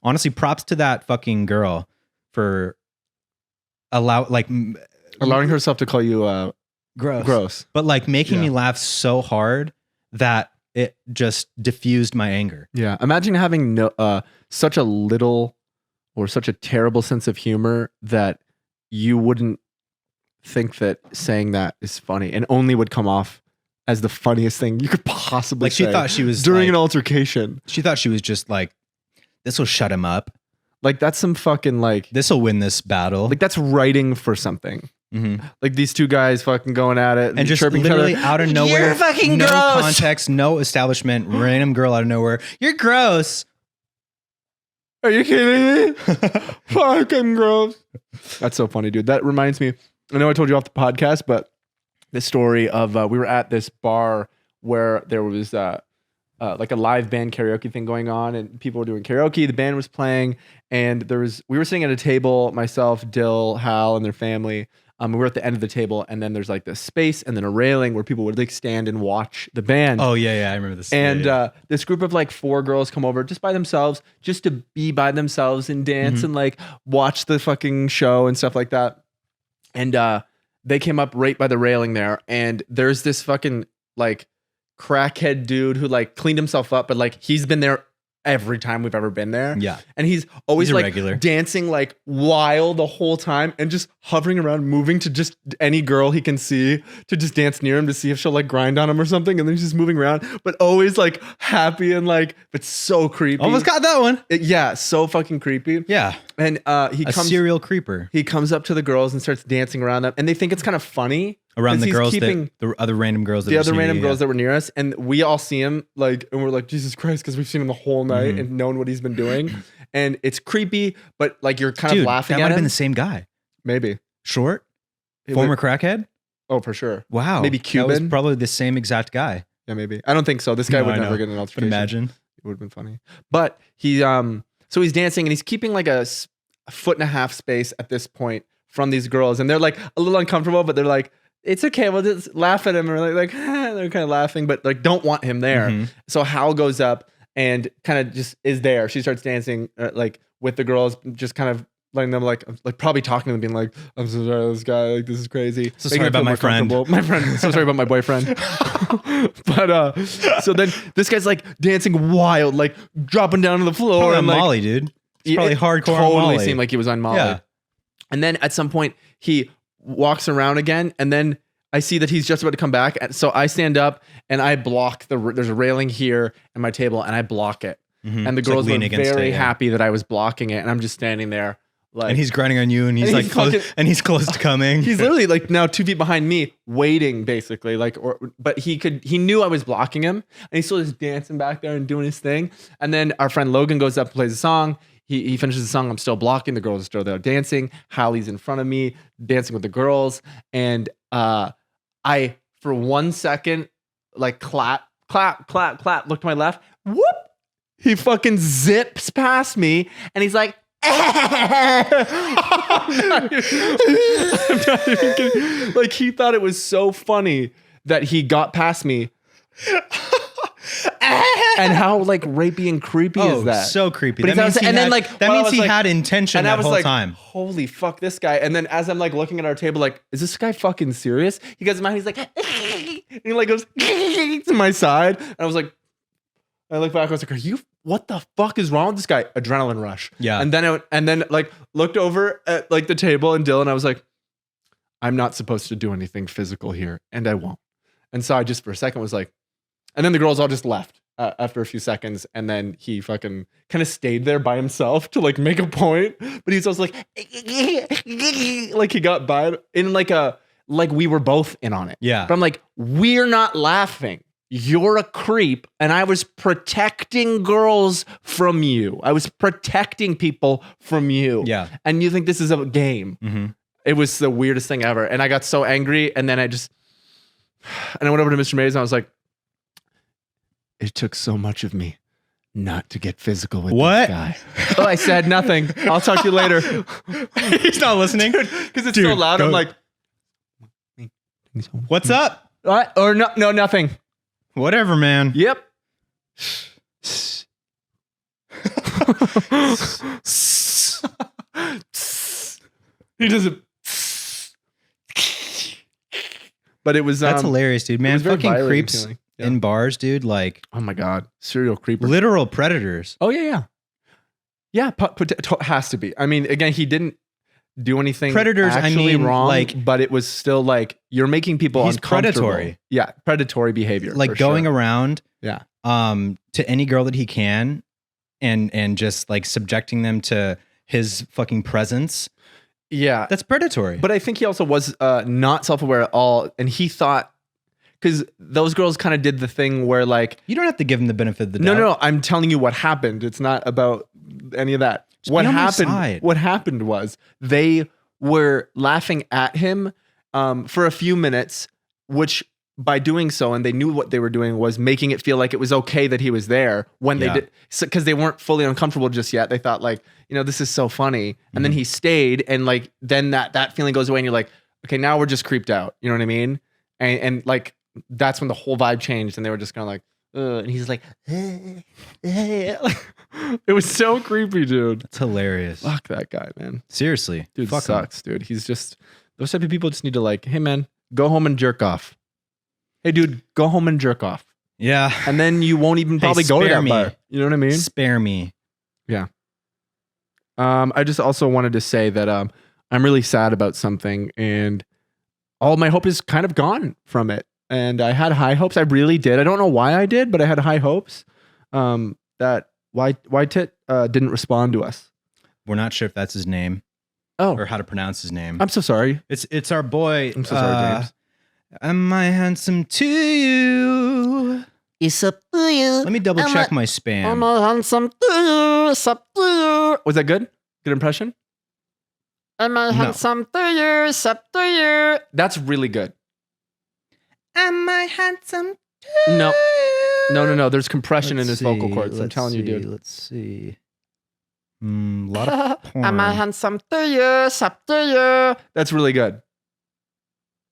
honestly, props to that fucking girl for allowing herself to call you gross. but like making me laugh so hard that it just diffused my anger. Yeah. Imagine having such a little or such a terrible sense of humor that you wouldn't think that saying that is funny and only would come off as the funniest thing you could possibly Like she say thought she was during like, an altercation. She thought she was just like, this will shut him up. Like that's some fucking like This will win this battle. like that's writing for something. Mm-hmm. Like these two guys fucking going at it And just chirping each literally other. out of nowhere, You're fucking no gross. context, no establishment, random girl out of nowhere. You're gross. Are you kidding me? Fuck, I'm gross. That's so funny, dude. That reminds me. I know I told you off the podcast, but the story of we were at this bar where there was like a live band karaoke thing going on, and people were doing karaoke. The band was playing, and we were sitting at a table. Myself, Dill, Hal, and their family. We were at the end of the table, and then there's like this space and then a railing where people would like stand and watch the band. Oh yeah, I remember this. And this group of like 4 girls come over just by themselves, just to be by themselves and dance and like watch the fucking show and stuff like that. And they came up right by the railing there, and there's this fucking like crackhead dude who like cleaned himself up, but like he's been there every time we've ever been there. Yeah. And he's always He's a like regular. dancing like wild the whole time and just hovering around, moving to just any girl he can see to just dance near him to see if she'll like grind on him or something. And then he's just moving around, but always like happy and like, but so creepy. Almost got that one. Yeah. So fucking creepy. Yeah. And A serial creeper. he comes up to the girls and starts dancing around them, and they think it's kind of funny Around 'cause the he's girls, keeping the other random girls. the other random girls that were near us, and we all see him like, and we're like, Jesus Christ, because we've seen him the whole night and known what he's been doing, and it's creepy, but like you're kind of laughing that at might have him. been the same guy. Maybe Short, It former would- crackhead. oh, for sure. Wow, Maybe That was Cuban? probably the same exact guy. Yeah, maybe. I don't think so. This guy No, would I never know. get an But altercation. imagine. It would have been funny. But he so he's dancing and he's keeping like a 1.5 foot space at this point from these girls, and they're like a little uncomfortable, but they're like, it's okay, we'll just laugh at him, or like they're kind of laughing, but like don't want him there. Mhm. So Hal goes up and kind of just is there. She starts dancing like with the girls, just kind of letting them like probably talking to them, being like, I'm so sorry, this guy, like this is crazy. So Making sorry them about feel my more friend. comfortable. My friend, so sorry about my boyfriend. But so then this guy's like dancing wild, like dropping down to the floor. Probably on and like, Molly, dude. It's probably it hardcore on Totally Molly. seemed like he was on Molly. Yeah. And then at some point he walks around again, and then I see that he's just about to come back. So I stand up and I block there's a railing here at my table, and I block it. Mhm. And the It's like girls were lean against very it, yeah. happy that I was blocking it, and I'm just standing there like. And he's grinding on you, and he's And like he's close, fucking- and he's close to coming. He's literally like now 2 feet behind me, waiting basically. But he knew I was blocking him, and he's still just dancing back there and doing his thing. And then our friend Logan goes up and plays a song. He finishes the song. I'm still blocking. The girls are still there dancing. Hallie's in front of me, dancing with the girls. And I, for 1 second, like clap, look to my left. Whoop! He fucking zips past me, and he's like, I'm not even kidding. Like he thought it was so funny that he got past me. And how like rapey and creepy is that? So creepy. But That he's means not- he and then, had- like, that while I means was he like- had intention and I that was whole like, time. holy fuck, this guy. And then as I'm like looking at our table, like, is this guy fucking serious? He goes, man, he's like, And he like goes to my side. And I was like, I look back, I was like, what the fuck is wrong with this guy? Adrenaline rush. Yeah. And then like looked over at like the table and Dylan, I was like, I'm not supposed to do anything physical here, and I won't. And so I just for a second was like, and then the girls all just left after a few seconds, and then he fucking kind of stayed there by himself to like make a point, but he's also like, like he got by in like we were both in on it. Yeah. But I'm like, we're not laughing. You're a creep, and I was protecting girls from you. I was protecting people from you. Yeah. And you think this is a game. Mm-hmm. It was the weirdest thing ever. And I got so angry, and then I went over to Mr. Mays, and I was like, it took so much of me not to get physical with What? this guy. Oh, I said nothing. I'll talk to you later. He's not listening. Because it's Dude, so loud. go. I'm like, What's up? what? Or no, nothing. Whatever, man. Yep. He doesn't. But it was That's hilarious, dude. Man, was very fucking violating creeps feeling. Yeah. in bars, dude. Like Oh my god, serial creeper. literal predators. Oh yeah. Has to be. I mean, again, he didn't do anything Predators, I actually mean, wrong, like- but it was still like you're making people He's uncomfortable. predatory. Yeah, predatory behavior. Like for going sure. around Yeah. to any girl that he can and just like subjecting them to his fucking presence. Yeah. That's predatory. But I think he also was not self-aware at all, and he thought because those girls kind of did the thing where like you don't have to give him the benefit of the no, doubt. no, I'm telling you what happened. It's not about any of that. Just be on my happened? side. What happened was they were laughing at him for a few minutes, which by doing so, and they knew what they were doing was making it feel like it was okay that he was there when Yeah. they did, because they weren't fully uncomfortable just yet. They thought like, this is so funny, and then he stayed, and like then that feeling goes away, and you're like, okay, now we're just creeped out. You know what I mean? And like that's when the whole vibe changed, and they were just kind of like, and he's like, it was so creepy, dude. It's hilarious. Fuck that guy, man. Seriously. Dude Fuck him. sucks, dude. He's just those type of people just need to like, hey man, go home and jerk off. Hey dude, go home and jerk off. Yeah. And then you won't even probably go to spare that me. bar. You know what I mean? Spare me. I just also wanted to say that I'm really sad about something, and all my hope is kind of gone from it. And I had high hopes. I really did. I don't know why I did, but I had high hopes that White Tit didn't respond to us. We're not sure if that's his name Oh, or how to pronounce his name. I'm so sorry. It's our boy. I'm so sorry, James. Am I handsome to you? It's up to you. Let me double check my spam. I'm a handsome to you. It's up to you. Was that good? Good impression? Am I No. handsome to you? It's up to you. That's really good. Am I handsome to No. you? No. There's compression in Let's his vocal see, cords. I'm let's telling you, dude. see, Let's see. A lot of porn. Am I handsome to you? It's up to you. That's really good.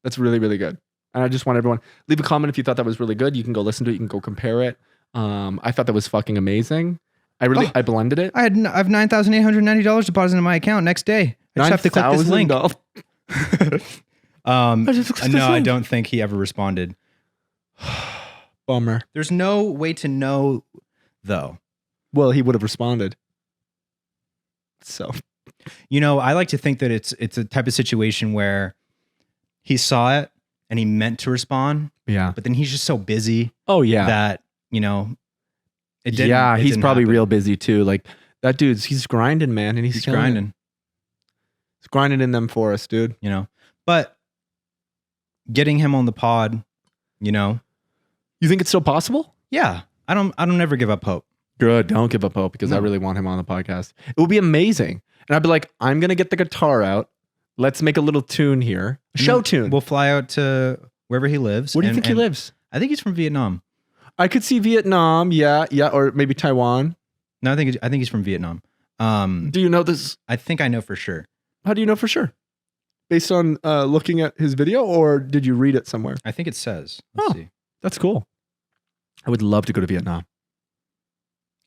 That's really, really good. And I just want everyone leave a comment if you thought that was really good. You can go listen to it. You can go compare it. I thought that was fucking amazing. I blended it. I have $9,890 deposited in my account next day. I just have to click this link. $9,000. No, I don't think he ever responded. Bummer. There's no way to know, though. Well, he would have responded. So I like to think that it's a type of situation where he saw it and he meant to respond, yeah. but then he's just so busy Oh yeah. that it didn't. Yeah, it he's didn't probably happen. real busy too. Like that dude's he's grinding, man, and he's killing it. grinding. He's grinding in them for us, dude. But getting him on the pod, You think it's still possible? yeah, I don't ever give up hope. Good. Don't give up hope because I No. really want him on the podcast. It would be amazing. And I'd be like, I'm going to get the guitar out. Let's make a little tune here. A show tune. We'll fly out to wherever he lives. Where do you and- think he and lives? I think he's from Vietnam. I could see Vietnam. Yeah. Or maybe Taiwan. No, I think he's from Vietnam. Do you know this? I think I know for sure. How do you know for sure? Based on looking at his video, or did you read it somewhere? I think it says. Let's Oh. see. That's cool. I would love to go to Vietnam.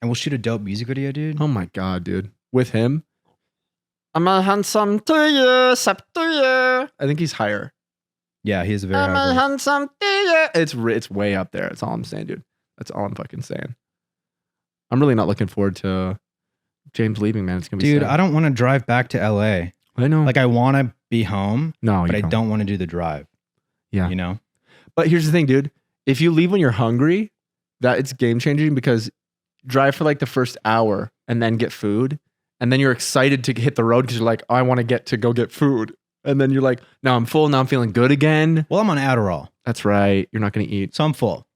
And we'll shoot a dope music video, dude. Oh my God, dude. With him, Am I handsome to you? It's up to you. I think he's higher. Yeah, he has a very I'm high a voice. handsome digger. It's way up there. That's all I'm saying, dude. That's all I'm fucking saying. I'm really not looking forward to James leaving, man. It's gonna be Dude, sad. I don't want to drive back to LA. I know. Like I want to be home, no, but you I don't want to do the drive. Yeah. You know? But here's the thing, dude. If you leave when you're hungry, that it's game changing because drive for like the first hour and then get food. And then you're excited to hit the road because you're like, oh, I want to go get food. And then you're like, no, I'm full. Now I'm feeling good again. Well, I'm on Adderall, That's right. You're not going to eat. so I'm full.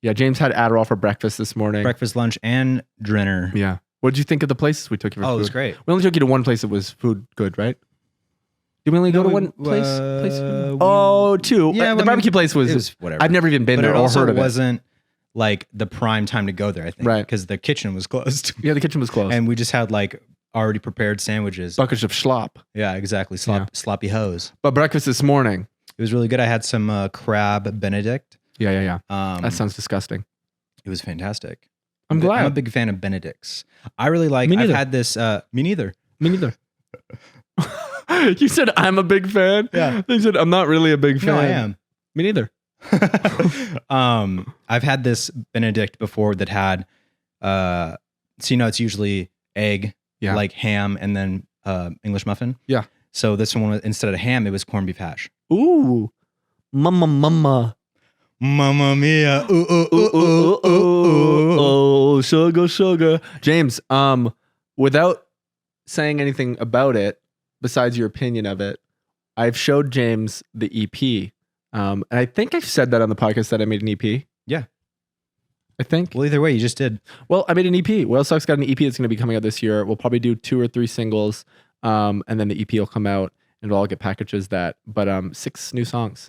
Yeah. James had Adderall for breakfast this morning. Breakfast, lunch, and dinner. Yeah. What did you think of the places we took you for Oh, food? it was great. We only took you to one place that was food good, right? Did we only go to one place? Two. Yeah, the well, barbecue place It was was whatever. I've never even been but there it or also heard of it. wasn't like the prime time to go there, I think. Right. Because the kitchen was closed. Yeah, the kitchen was closed. And we just had like already prepared sandwiches. buckets of schlop. Yeah, exactly. Sloppy hose. But breakfast this morning. It was really good. I had some crab Benedict. Yeah. That Sounds disgusting. It was fantastic. I'm glad. I'm a big fan of Benedicts. I really like. Me I've neither. had this. Me neither. Me neither. You said I'm a big fan. Yeah. You said I'm not really a big fan. No, I am. Me neither. I've had this Benedict before that had. So it's usually egg, Yeah. like ham, and then English muffin. Yeah. So this one, instead of ham, it was corned beef hash. Ooh, mama. Mamma mia! Ooh, ooh, ooh, Ooh, ooh, ooh, ooh. oh, sugar. James, without saying anything about it, besides your opinion of it, I've showed James the EP. And I think I've said that on the podcast that I made an EP. Yeah. I think. Well, either way, you just did. Well, I made an EP. Whale Sock's got an EP that's going to be coming out this year. We'll probably do 2 or 3 singles. And then the EP will come out and it'll all get packages that. But 6 new songs.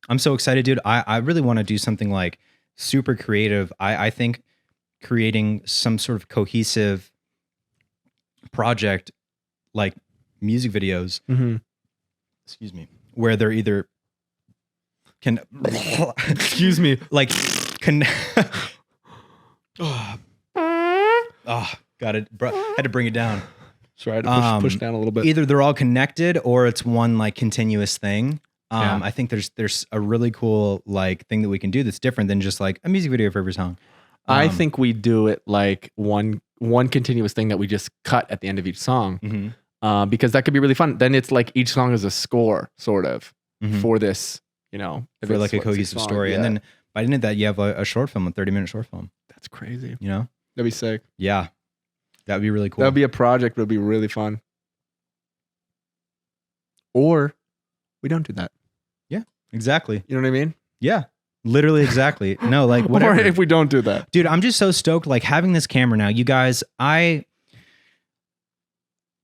I'm so excited, dude. I really want to do something like super creative. I think creating some sort of cohesive project, like music videos, Mm-hmm. excuse me, where they're either can Excuse me. like oh, got it. Had to bring it down. Sorry, I had to push down a little bit. Either they're all connected or it's one like continuous thing. Yeah. I think there's a really cool like thing that we can do that's different than just like a music video for every song. I think we do it like one continuous thing that we just cut at the end of each song, Mhm. because that could be really fun. Then it's like each song is a score, sort of, Mhm. for this, if for it's, like a 6 cohesive songs, story. yeah. And then by the end of that, you have a short film, a 30-minute short film. That's crazy. You know? That'd be sick. Yeah, that would be really cool. That'd be a project, but it'd be really fun. Or we don't do that. exactly. You know what I mean? Yeah, literally exactly. No, like whatever. Or if we don't do that. Dude, I'm just so stoked like having this camera now. You guys,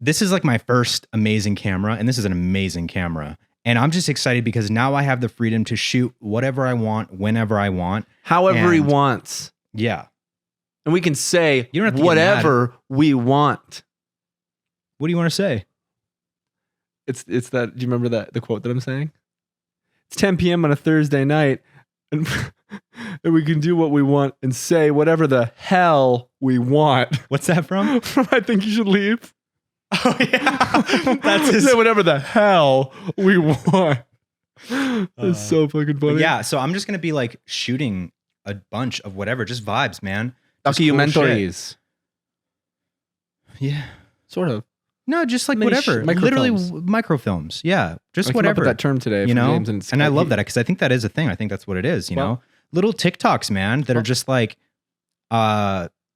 this is like my first amazing camera, and this is an amazing camera. And I'm just excited because now I have the freedom to shoot whatever I want, whenever I want. However he And- wants. Yeah. And we can say You don't have to get whatever we want. What do you want to say? It's that. Do you remember the quote that I'm saying? It's 10 p.m. on a Thursday night, and, and we can do what we want and say whatever the hell we want. What's that from? From I Think You Should Leave. Oh yeah. That's his. Say whatever the hell we want. It's so fucking But funny. yeah, so I'm just going to be like shooting a bunch of whatever, just vibes, man. Just cool shit. Documentaries. Yeah. Sort of. No, just like Mini whatever. microfilms. Literally microfilms. Yeah. Just I came up whatever. with that term today, you from know, James, and, it's and I quite love neat. that because I think that is a thing. I think that's what it is. You Well- know, little TikToks, man, that are Well- just like,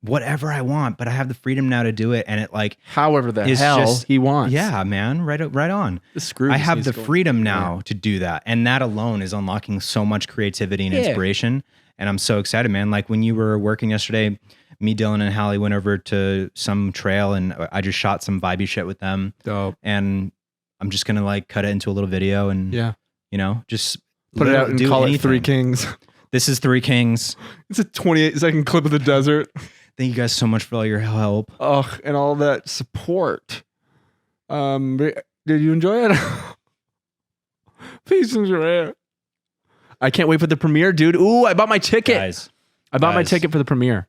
whatever I want, but I have the freedom now to do it, and it like, However the It's hell just- he wants. yeah, man, right on. The screw. I just have needs the to go. freedom now to do that, and that alone is unlocking so much creativity and Yeah. inspiration. And I'm so excited, man. Like when you were working yesterday, me, Dylan, and Hallie went over to some trail, and I just shot some vibey shit with them. Dope. And I'm just gonna like cut it into a little video, and Yeah. you know, just Put it out and do call it anything. Three Kings. This is Three Kings. It's a 28-second clip of the desert. Thank you guys so much for all your help. Ugh, and all that support. Did you enjoy it? Please enjoy it. I can't wait for the premiere, dude. Ooh, I bought my ticket. Guys. I bought my guys. ticket for the premiere.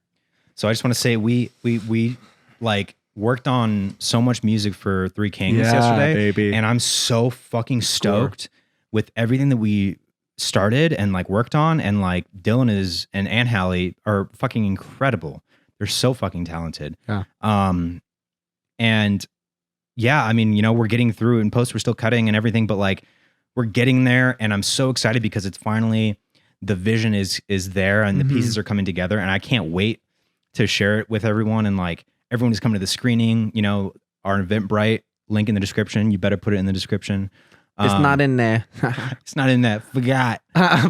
So I just want to say we like worked on so much music for Three Kings yesterday. baby. And I'm so fucking stoked. with everything that we started and like worked on, and like Dylan and Hallie are fucking incredible. They're so fucking talented. Yeah. And yeah, I mean, you know, we're getting through in post, we're still cutting and everything, but like we're getting there, and I'm so excited because it's finally, the vision is there, and the pieces are coming together, and I can't wait to share it with everyone. And like everyone who's coming to the screening, you know, our Eventbrite link in the description. You better put it in the description. It's not in there. It's not in that. Forgot.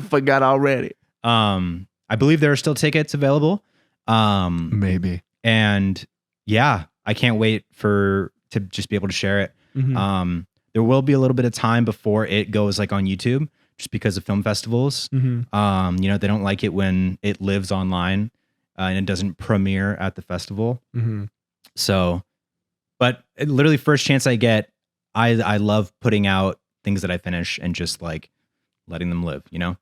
Forgot already. I believe there are still tickets available. Maybe. And yeah, I can't wait to just be able to share it. There will be a little bit of time before it goes like on YouTube, just because of film festivals. You know, they don't like it when it lives online and it doesn't premiere at the festival. So, but literally first chance I get, I love putting out things that I finish and just like letting them live, you know?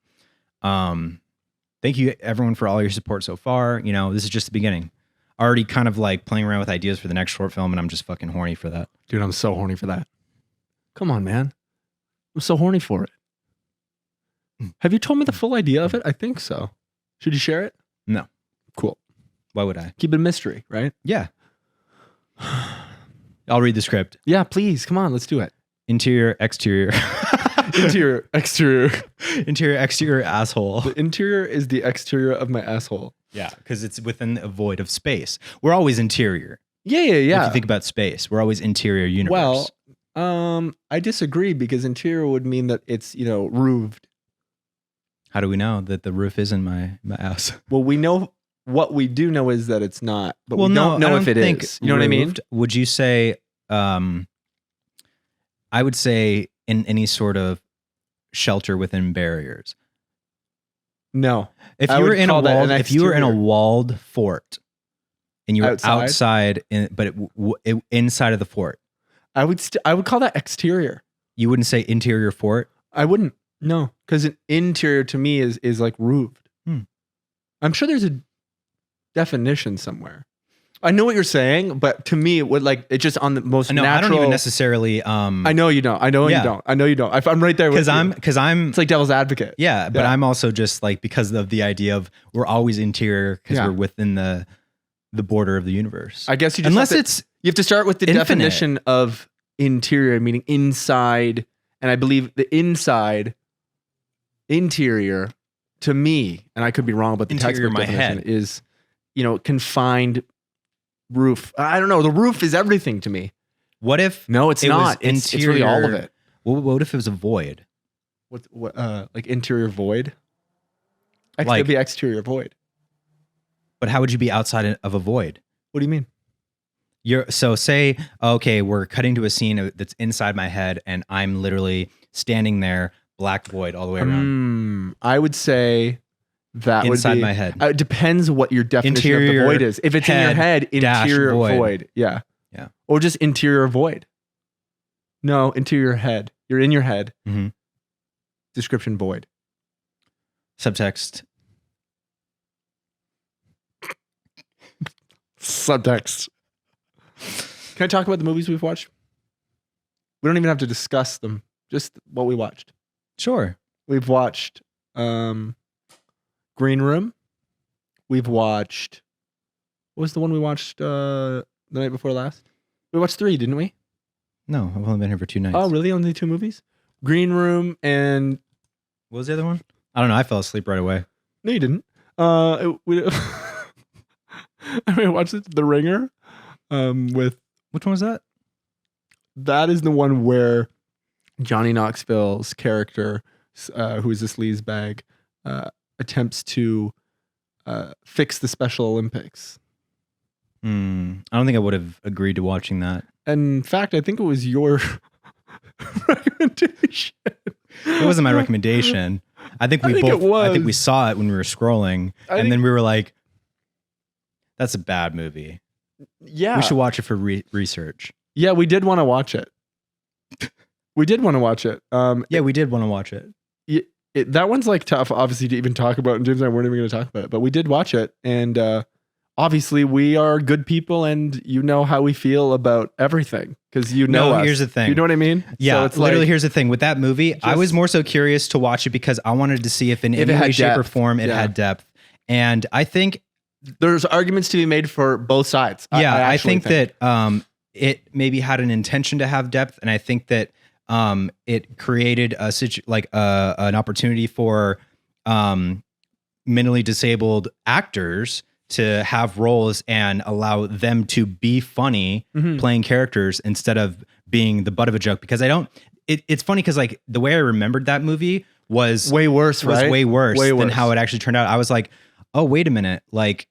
Thank you everyone for all your support so far. You know, this is just the beginning. Already kind of like playing around with ideas for the next short film, and I'm just fucking horny for that. Dude, I'm so horny for that. Come on, man. I'm so horny for it. Have you told me the full idea of it? I think so. Should you share it? No. Cool. Why would I? Keep it a mystery, right? Yeah. I'll read the script. Yeah, please. Come on, let's do it. Interior, exterior. Interior, exterior. Interior, exterior, asshole. The interior is the exterior of my asshole. Yeah, because it's within a void of space. We're always interior. Yeah. If you think about space, we're always interior universe. Well, I disagree, because interior would mean that it's, you know, roofed. How do we know that the roof is in my house? Well, we know, what we do know is that it's not, but well, we don't know I if don't it think is. You know what I mean? roofed. Would you say, I would say in any sort of shelter within barriers. No. If I you were would in a call that walled, an if you were in a exterior. walled fort and you were Outside? outside, inside of the fort, I would call that exterior. you wouldn't say interior fort. I wouldn't. No, because an interior to me is like roofed. I'm sure there's a definition somewhere. I know what you're saying, but to me, it would like it's just on the most No, natural. I don't even necessarily. I know you don't. I know Yeah. you don't. I know you don't. I'm right there with you. Because I'm. It's like devil's advocate. Yeah, but Yeah. I'm also just like, because of the idea of we're always interior because Yeah. we're within the border of the universe. I guess you just Unless have to, it's you have to start with the infinite. definition of interior, meaning inside, and I believe the interior to me, and I could be wrong, but the Interior textbook my definition head. is, you know, confined roof. I don't know. The roof is everything to me. what if No, it's it was not. It's really all of interior- it. what if it was a void? What like interior void? Like- It'd be exterior void. But how would you be outside of a void? What do you mean? So say, okay, we're cutting to a scene that's inside my head, and I'm literally standing there, black void all the way around. I would say that Inside would be, my head. It depends what your definition of Interior the void is. If it's in your head head, dash interior void. void. Yeah. Yeah. Or just interior void. No, interior head. You're in your head. Mhm. Description void. Subtext. Subtext. Can I talk about the movies we've watched? We don't even have to discuss them. Just what we watched. Sure. We've watched Green Room. We've watched, what was the one we watched the night before last? We watched 3, didn't we? No, I've only been here for 2 nights. Oh, really? Only 2 movies? Green Room and What was the other one? I don't know. I fell asleep right away. no, you didn't. We I watched it, The Ringer. With Which one was that? that is the one where Johnny Knoxville's character, who is this sleazebag, attempts to fix the Special Olympics. I don't think I would have agreed to watching that. And in fact, I think it was your recommendation. It wasn't my recommendation. I think we I think both. it was. I think we saw it when we were scrolling, I and think- then we were like, "That's a bad movie. Yeah. We should watch it for research." Yeah, we did want to watch it. We did want to watch it. Yeah, we did want to watch it. That one's like tough, obviously, to even talk about. And James and I weren't even going to talk about it, but we did watch it. And obviously we are good people, and you know how we feel about everything because you know us. Here's the thing. You know what I mean? Yeah, So it's literally. like, Here's the thing with that movie. I was more so curious to watch it because I wanted to see if in If any it had way, shape, or depth. form it Yeah. had depth. And I think, there's arguments to be made for both sides. I actually think that it maybe had an intention to have depth, and I think that it created an opportunity for mentally disabled actors to have roles and allow them to be funny playing characters instead of being the butt of a joke. Because it's funny because like the way I remembered that movie was way worse, right? way worse Way than worse. how it actually turned out. I was like, oh, wait a minute. Like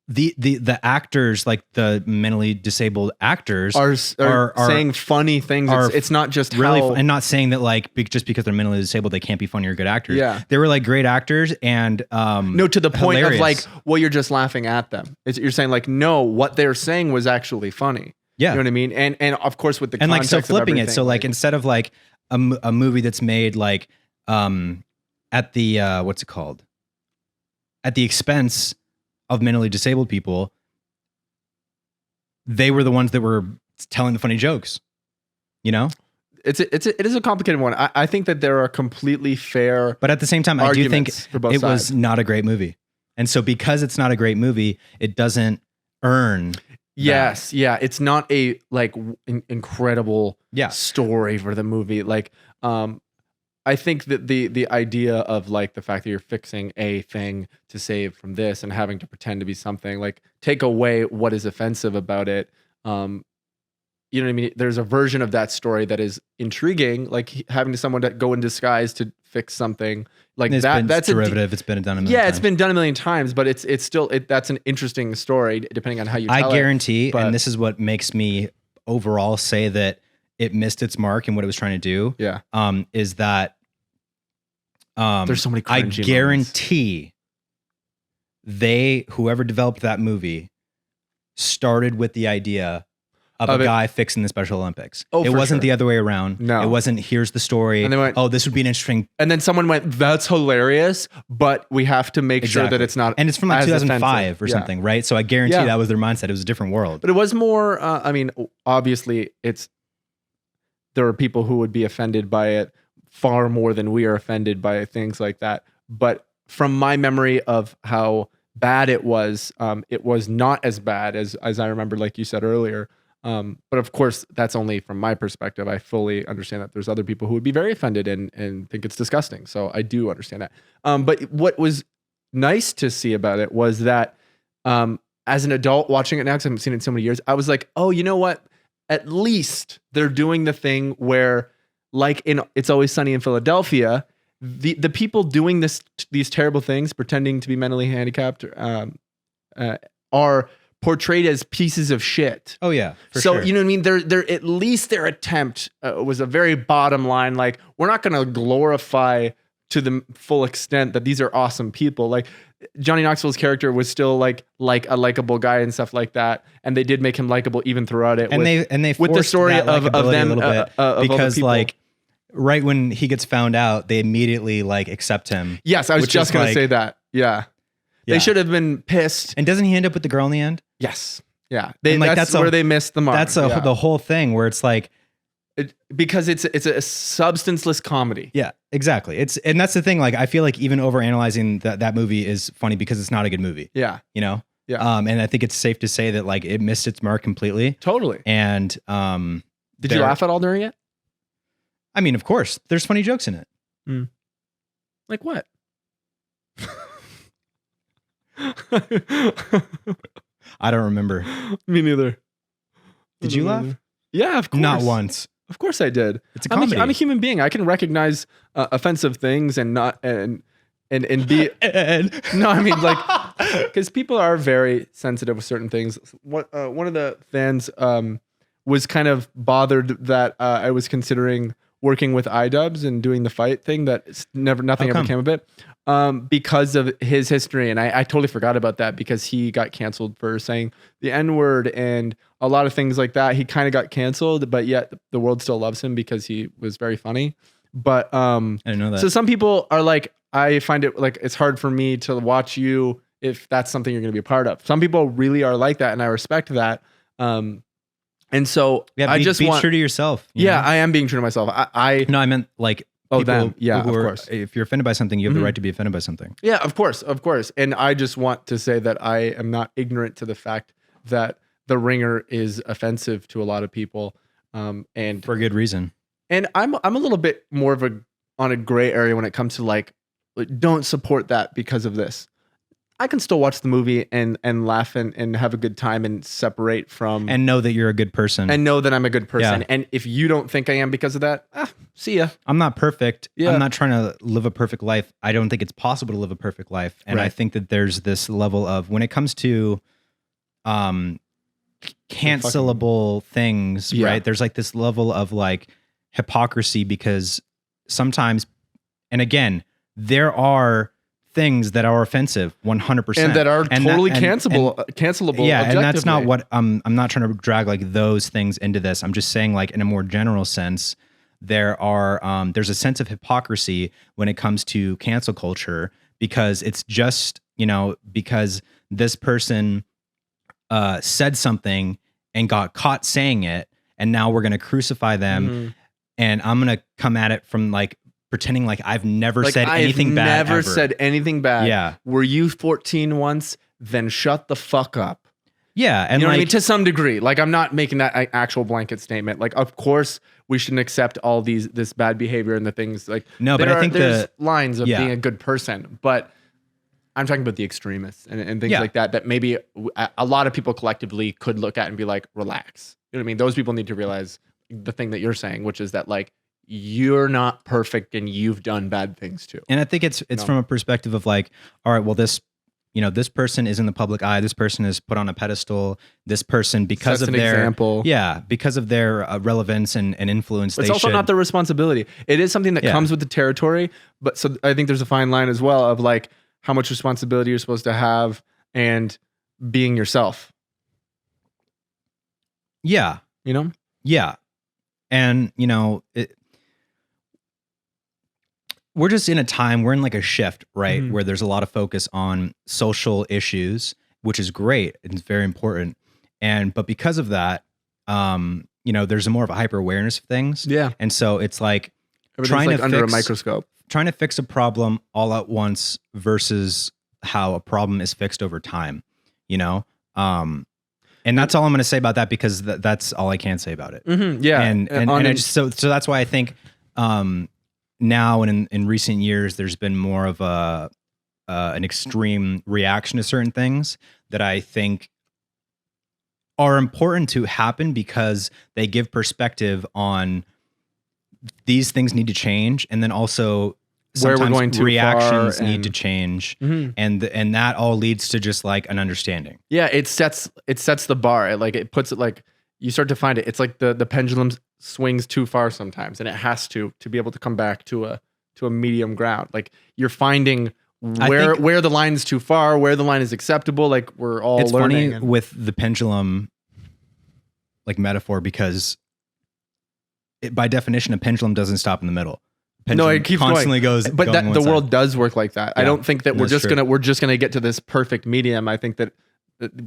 the actors, like the mentally disabled actors are saying funny things. It's not just really how, and not saying that like just because they're mentally disabled they can't be funny or good actors. Yeah. They were like great actors and no, to the point hilarious. of like, well, you're just laughing at them. You're saying like, no, what they're saying was actually funny. Yeah. You know what I mean? And of course with the and like so context of flipping it. everything, So like instead of like a movie that's made like at the what's it called? At the expense of mentally disabled people, they were the ones that were telling the funny jokes, you know? it is a complicated one. I think that there are completely fair, But at the same time, I do think arguments for both it was sides. not a great movie. And so because it's not a great movie, it doesn't earn. Yes, yeah, it's not a like incredible Yeah. story for the movie. Like, I think that the idea of like the fact that you're fixing a thing to save from this and having to pretend to be something, like take away what is offensive about it. You know what I mean? There's a version of that story that is intriguing, like having someone to go in disguise to fix something like It's that. been That's derivative. It's been done a million yeah, times. it's been done a million times, but it's still that's an interesting story depending on how you tell I it. guarantee, but- and this is what makes me overall say that it missed its mark and what it was trying to do. Yeah. Is that There's so many I cringy guarantee whoever developed that movie started with the idea of Of a it- guy fixing the Special Olympics. Oh, it for wasn't sure. the other way around. No. It wasn't here's the story. And they went- oh, this would be an interesting. And then someone went, "That's hilarious," but we have to make sure that Exactly. it's not. And it's from like as 2005 offensive. or Yeah. something, right? So I guarantee Yeah. that was their mindset. It was a different world. But it was more. I mean, obviously, there are people who would be offended by it far more than we are offended by things like that. But from my memory of how bad it was not as bad as I remember, like you said earlier. But of course, that's only from my perspective. I fully understand that there's other people who would be very offended and think it's disgusting. So I do understand that. But what was nice to see about it was that as an adult watching it now, because I haven't seen it in so many years, I was like, oh, you know what? At least they're doing the thing where, like in It's Always Sunny in Philadelphia, the people doing these terrible things, pretending to be mentally handicapped, are portrayed as pieces of shit. Oh yeah. For So sure. you know what I mean? They're at least their attempt was a very bottom line. Like, we're not going to glorify to the full extent that these are awesome people. Like Johnny Knoxville's character was still like a likable guy and stuff like that, and they did make him likable even throughout it. and they with the forced story that of likability them a little bit of other because people. like right when he gets found out, they immediately like accept him. Yes, I was which just is going to like- say that. Yeah. Yeah. They should have been pissed. And doesn't he end up with the girl in the end? Yes. Yeah. And, like, that's that's where a- they missed the mark. That's Yeah. the whole thing where it's like, Because it's a substanceless comedy. yeah, exactly. And that's the thing. Like, I feel like even over analyzing that movie is funny because it's not a good movie, Yeah. you know? Yeah. And I think it's safe to say that like it missed its mark completely. Totally. And Did you laugh at all during it? I mean, of course, there's funny jokes in it. Like what? I don't remember. Me neither. Did you laugh? Yeah, of course. Not once. Of course I did. It's a comedy. I'm a human being. I can recognize offensive things and not and be no. I mean, like, because people are very sensitive with certain things. One of the fans was kind of bothered that I was considering working with iDubbbz and doing the fight thing. That nothing How ever come? came of it because of his history. And I totally forgot about that because he got canceled for saying the N-word and a lot of things like that. He kind of got canceled, but yet the world still loves him because he was very funny. But I didn't know that. so some people are like, I find it like it's hard for me to watch you if that's something you're going to be a part of. Some people really are like that, and I respect that. And so I just be want true to yourself. Yeah, know? I am being true to myself. No, I meant like Oh, people them. Yeah, who of are, course. if you're offended by something, you have the right to be offended by something. Yeah, of course. And I just want to say that I am not ignorant to the fact that The Ringer is offensive to a lot of people, and For a good reason. And I'm a little bit more of on a gray area when it comes to like don't support that because of this. I can still watch the movie and laugh and have a good time and separate from And know that you're a good person. and know that I'm a good person. Yeah. And if you don't think I am because of that, see ya. I'm not perfect. Yeah. I'm not trying to live a perfect life. I don't think it's possible to live a perfect life. And I Right. think that there's this level of when it comes to cancelable things, Yeah. right? There's like this level of like hypocrisy because sometimes, and again, there are things that are offensive 100%. And that are totally cancelable. Yeah, and that's not objectively. what I'm not trying to drag like those things into this. I'm just saying like in a more general sense, there's a sense of hypocrisy when it comes to cancel culture because it's just, because this person said something and got caught saying it, and now we're going to crucify them, Mm-hmm. and I'm going to come at it from like pretending like I've never said anything bad. Never ever. said anything bad. Yeah. Were you 14 once? Then shut the fuck up. Yeah, and You know what I like mean? To some degree. Like I'm not making that actual blanket statement. Like of course we shouldn't accept all this bad behavior and the things like No, but I think there's lines of yeah. being a good person. But I'm talking about the extremists and things Yeah. like that maybe a lot of people collectively could look at and be like, relax. You know what I mean? Those people need to realize the thing that you're saying, which is that like you're not perfect and you've done bad things too. And I think it's from a perspective of like, all right, well, this person is in the public eye. This person is put on a pedestal. This person, because Sets of an their example. yeah, because of their relevance and influence, It's also not their responsibility. It is something that Yeah. comes with the territory, but so I think there's a fine line as well of like how much responsibility you're supposed to have and being yourself. Yeah, You know? yeah, and we're just in a time. We're in like a shift, right, Mhm. where there's a lot of focus on social issues, which is great. It's very important, but because of that, there's more of a hyper awareness of things. Yeah. And so it's like Everything's trying like to under fix, a microscope. trying to fix a problem all at once versus how a problem is fixed over time, and that's all I'm going to say about that because that's all I can say about it. Mm-hmm. Yeah. And I just, so that's why I think now and in recent years, there's been more of an extreme reaction to certain things that I think are important to happen because they give perspective on these things need to change, and then also Where we're sometimes going too reactions far need and- to change, Mhm. and that all leads to just like an understanding. Yeah, it sets the bar. It puts it like you start to find it. It's like the pendulum swings too far sometimes, and it has to be able to come back to a medium ground. Like you're finding where the line is too far, where the line is acceptable. Like we're all It's learning. funny with the pendulum like metaphor because by definition a pendulum doesn't stop in the middle. No, it keeps constantly going. goes. But going the one side. world does work like that. I Yeah, don't think that we're that's just true. gonna get to this perfect medium. I think that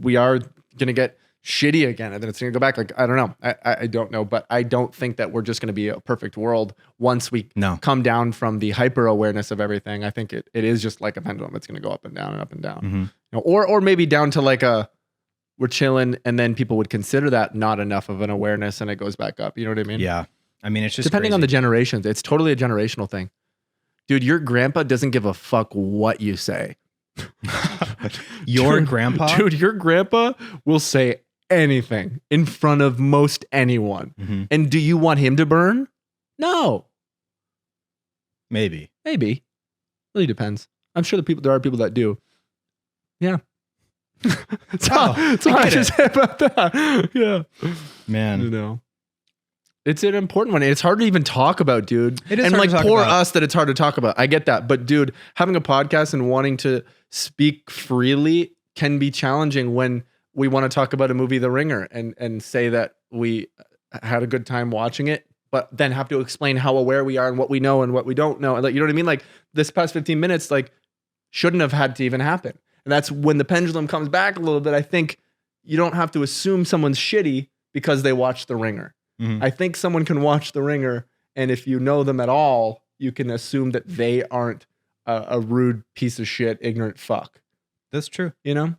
we are gonna get shitty again, and then it's gonna go back. Like I don't know. I don't know, but I don't think that we're just gonna be a perfect world once we No. come down from the hyper awareness of everything. I think it is just like a pendulum. It's gonna go up and down and up and down. Mhm. Or maybe down to like we're chilling, and then people would consider that not enough of an awareness, and it goes back up. You know what I mean? Yeah, I mean it's just Depending on the crazy. generations, it's totally a generational thing. Dude, your grandpa doesn't give a fuck what you say. Your Dude, grandpa, Dude, your grandpa will say anything in front of most anyone. Mhm. And do you want him to burn? No. maybe. Maybe. Really depends. I'm sure there are people that do. Yeah. That's all I I get just say about that. Yeah. Man, You know. It's an important one. It's hard to even talk about, dude. It is and hard like to talk poor about. us that it's hard to talk about. I get that. But dude, having a podcast and wanting to speak freely can be challenging when we want to talk about a movie, The Ringer, and say that we had a good time watching it, but then have to explain how aware we are and what we know and what we don't know. And like, you know what I mean? Like this past 15 minutes, like shouldn't have had to even happen. And that's when the pendulum comes back a little bit. I think you don't have to assume someone's shitty because they watch The Ringer. Mhm. I think someone can watch The Ringer, and if you know them at all, you can assume that they aren't a rude piece of shit, ignorant fuck. That's true. You know?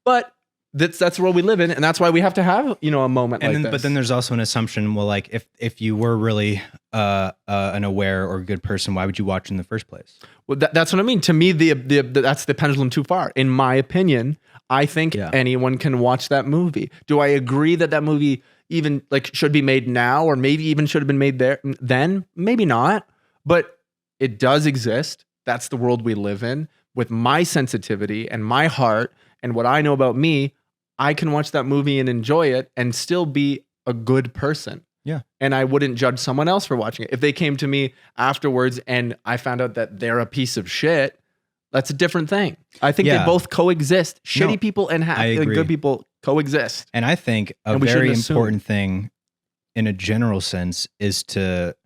But that's the world we live in, and that's why we have to have, you know, a moment And like then, this. but then there's also an assumption. Well, like if you were really an aware or good person, why would you watch in the first place? Well, that's what I mean. To me, that's the pendulum too far. In my opinion, I think anyone can watch that movie. Do I agree that movie even like should be made now, or maybe even should have been made then? Maybe not, but it does exist. That's the world we live in. With my sensitivity and my heart and what I know about me, I can watch that movie and enjoy it and still be a good person. Yeah. And I wouldn't judge someone else for watching it. If they came to me afterwards and I found out that they're a piece of shit, that's a different thing. I think they both coexist. Shitty people and good people coexist. And I think a very important thing in a general sense is to,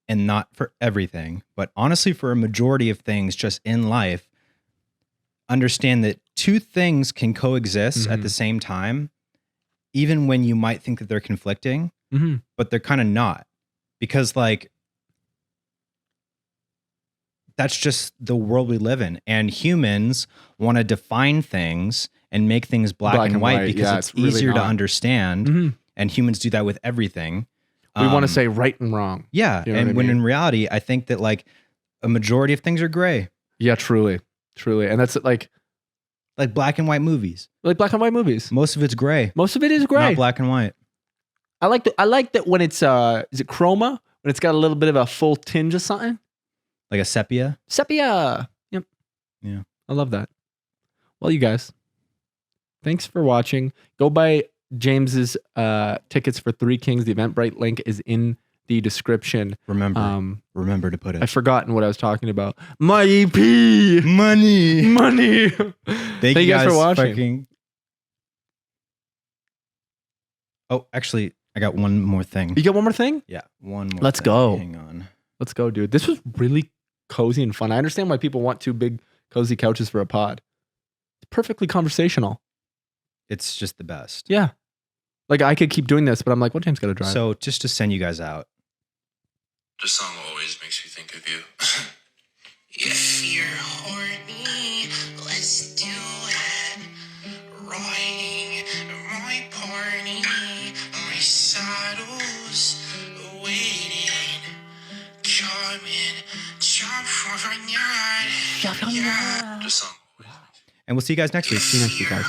and not for everything, but honestly for a majority of things just in life, understand that two things can coexist at the same time, even when you might think that they're conflicting, but they're kind of not. Because like, that's just the world we live in. And humans want to define things and make things black and white because it's really easier to understand. And humans do that with everything. We want to say right and wrong. Yeah. You know and what I when mean? in reality, I think that like a majority of things are gray. Yeah, truly. And that's like black and white movies. Like black and white movies. Most of it's gray. Most of it is gray. Not black and white. I like that when it's is it chroma? When it's got a little bit of a full tinge of something? Like a sepia. Sepia. Yep. Yeah. I love that. Well, you guys, thanks for watching. Go buy James's tickets for Three Kings. The Eventbrite link is in the description. Remember to put it. I've forgotten what I was talking about. My EP. Money. Thank you guys for watching. Oh, actually, I got one more thing. You got one more thing? Yeah, one more. Let's go. Hang on. Let's go, dude. This was really cozy and fun. I understand why people want two big cozy couches for a pod. It's perfectly conversational. It's just the best. Yeah. Like I could keep doing this, but I'm like, what time's got to drive? So just to send you guys out. This song always makes me think of you. If you're horny, let's do it. Riding my pony, my saddle's waiting. Come in, jump for a night. Yeah, this song. And we'll see you guys next week. See you next week, guys.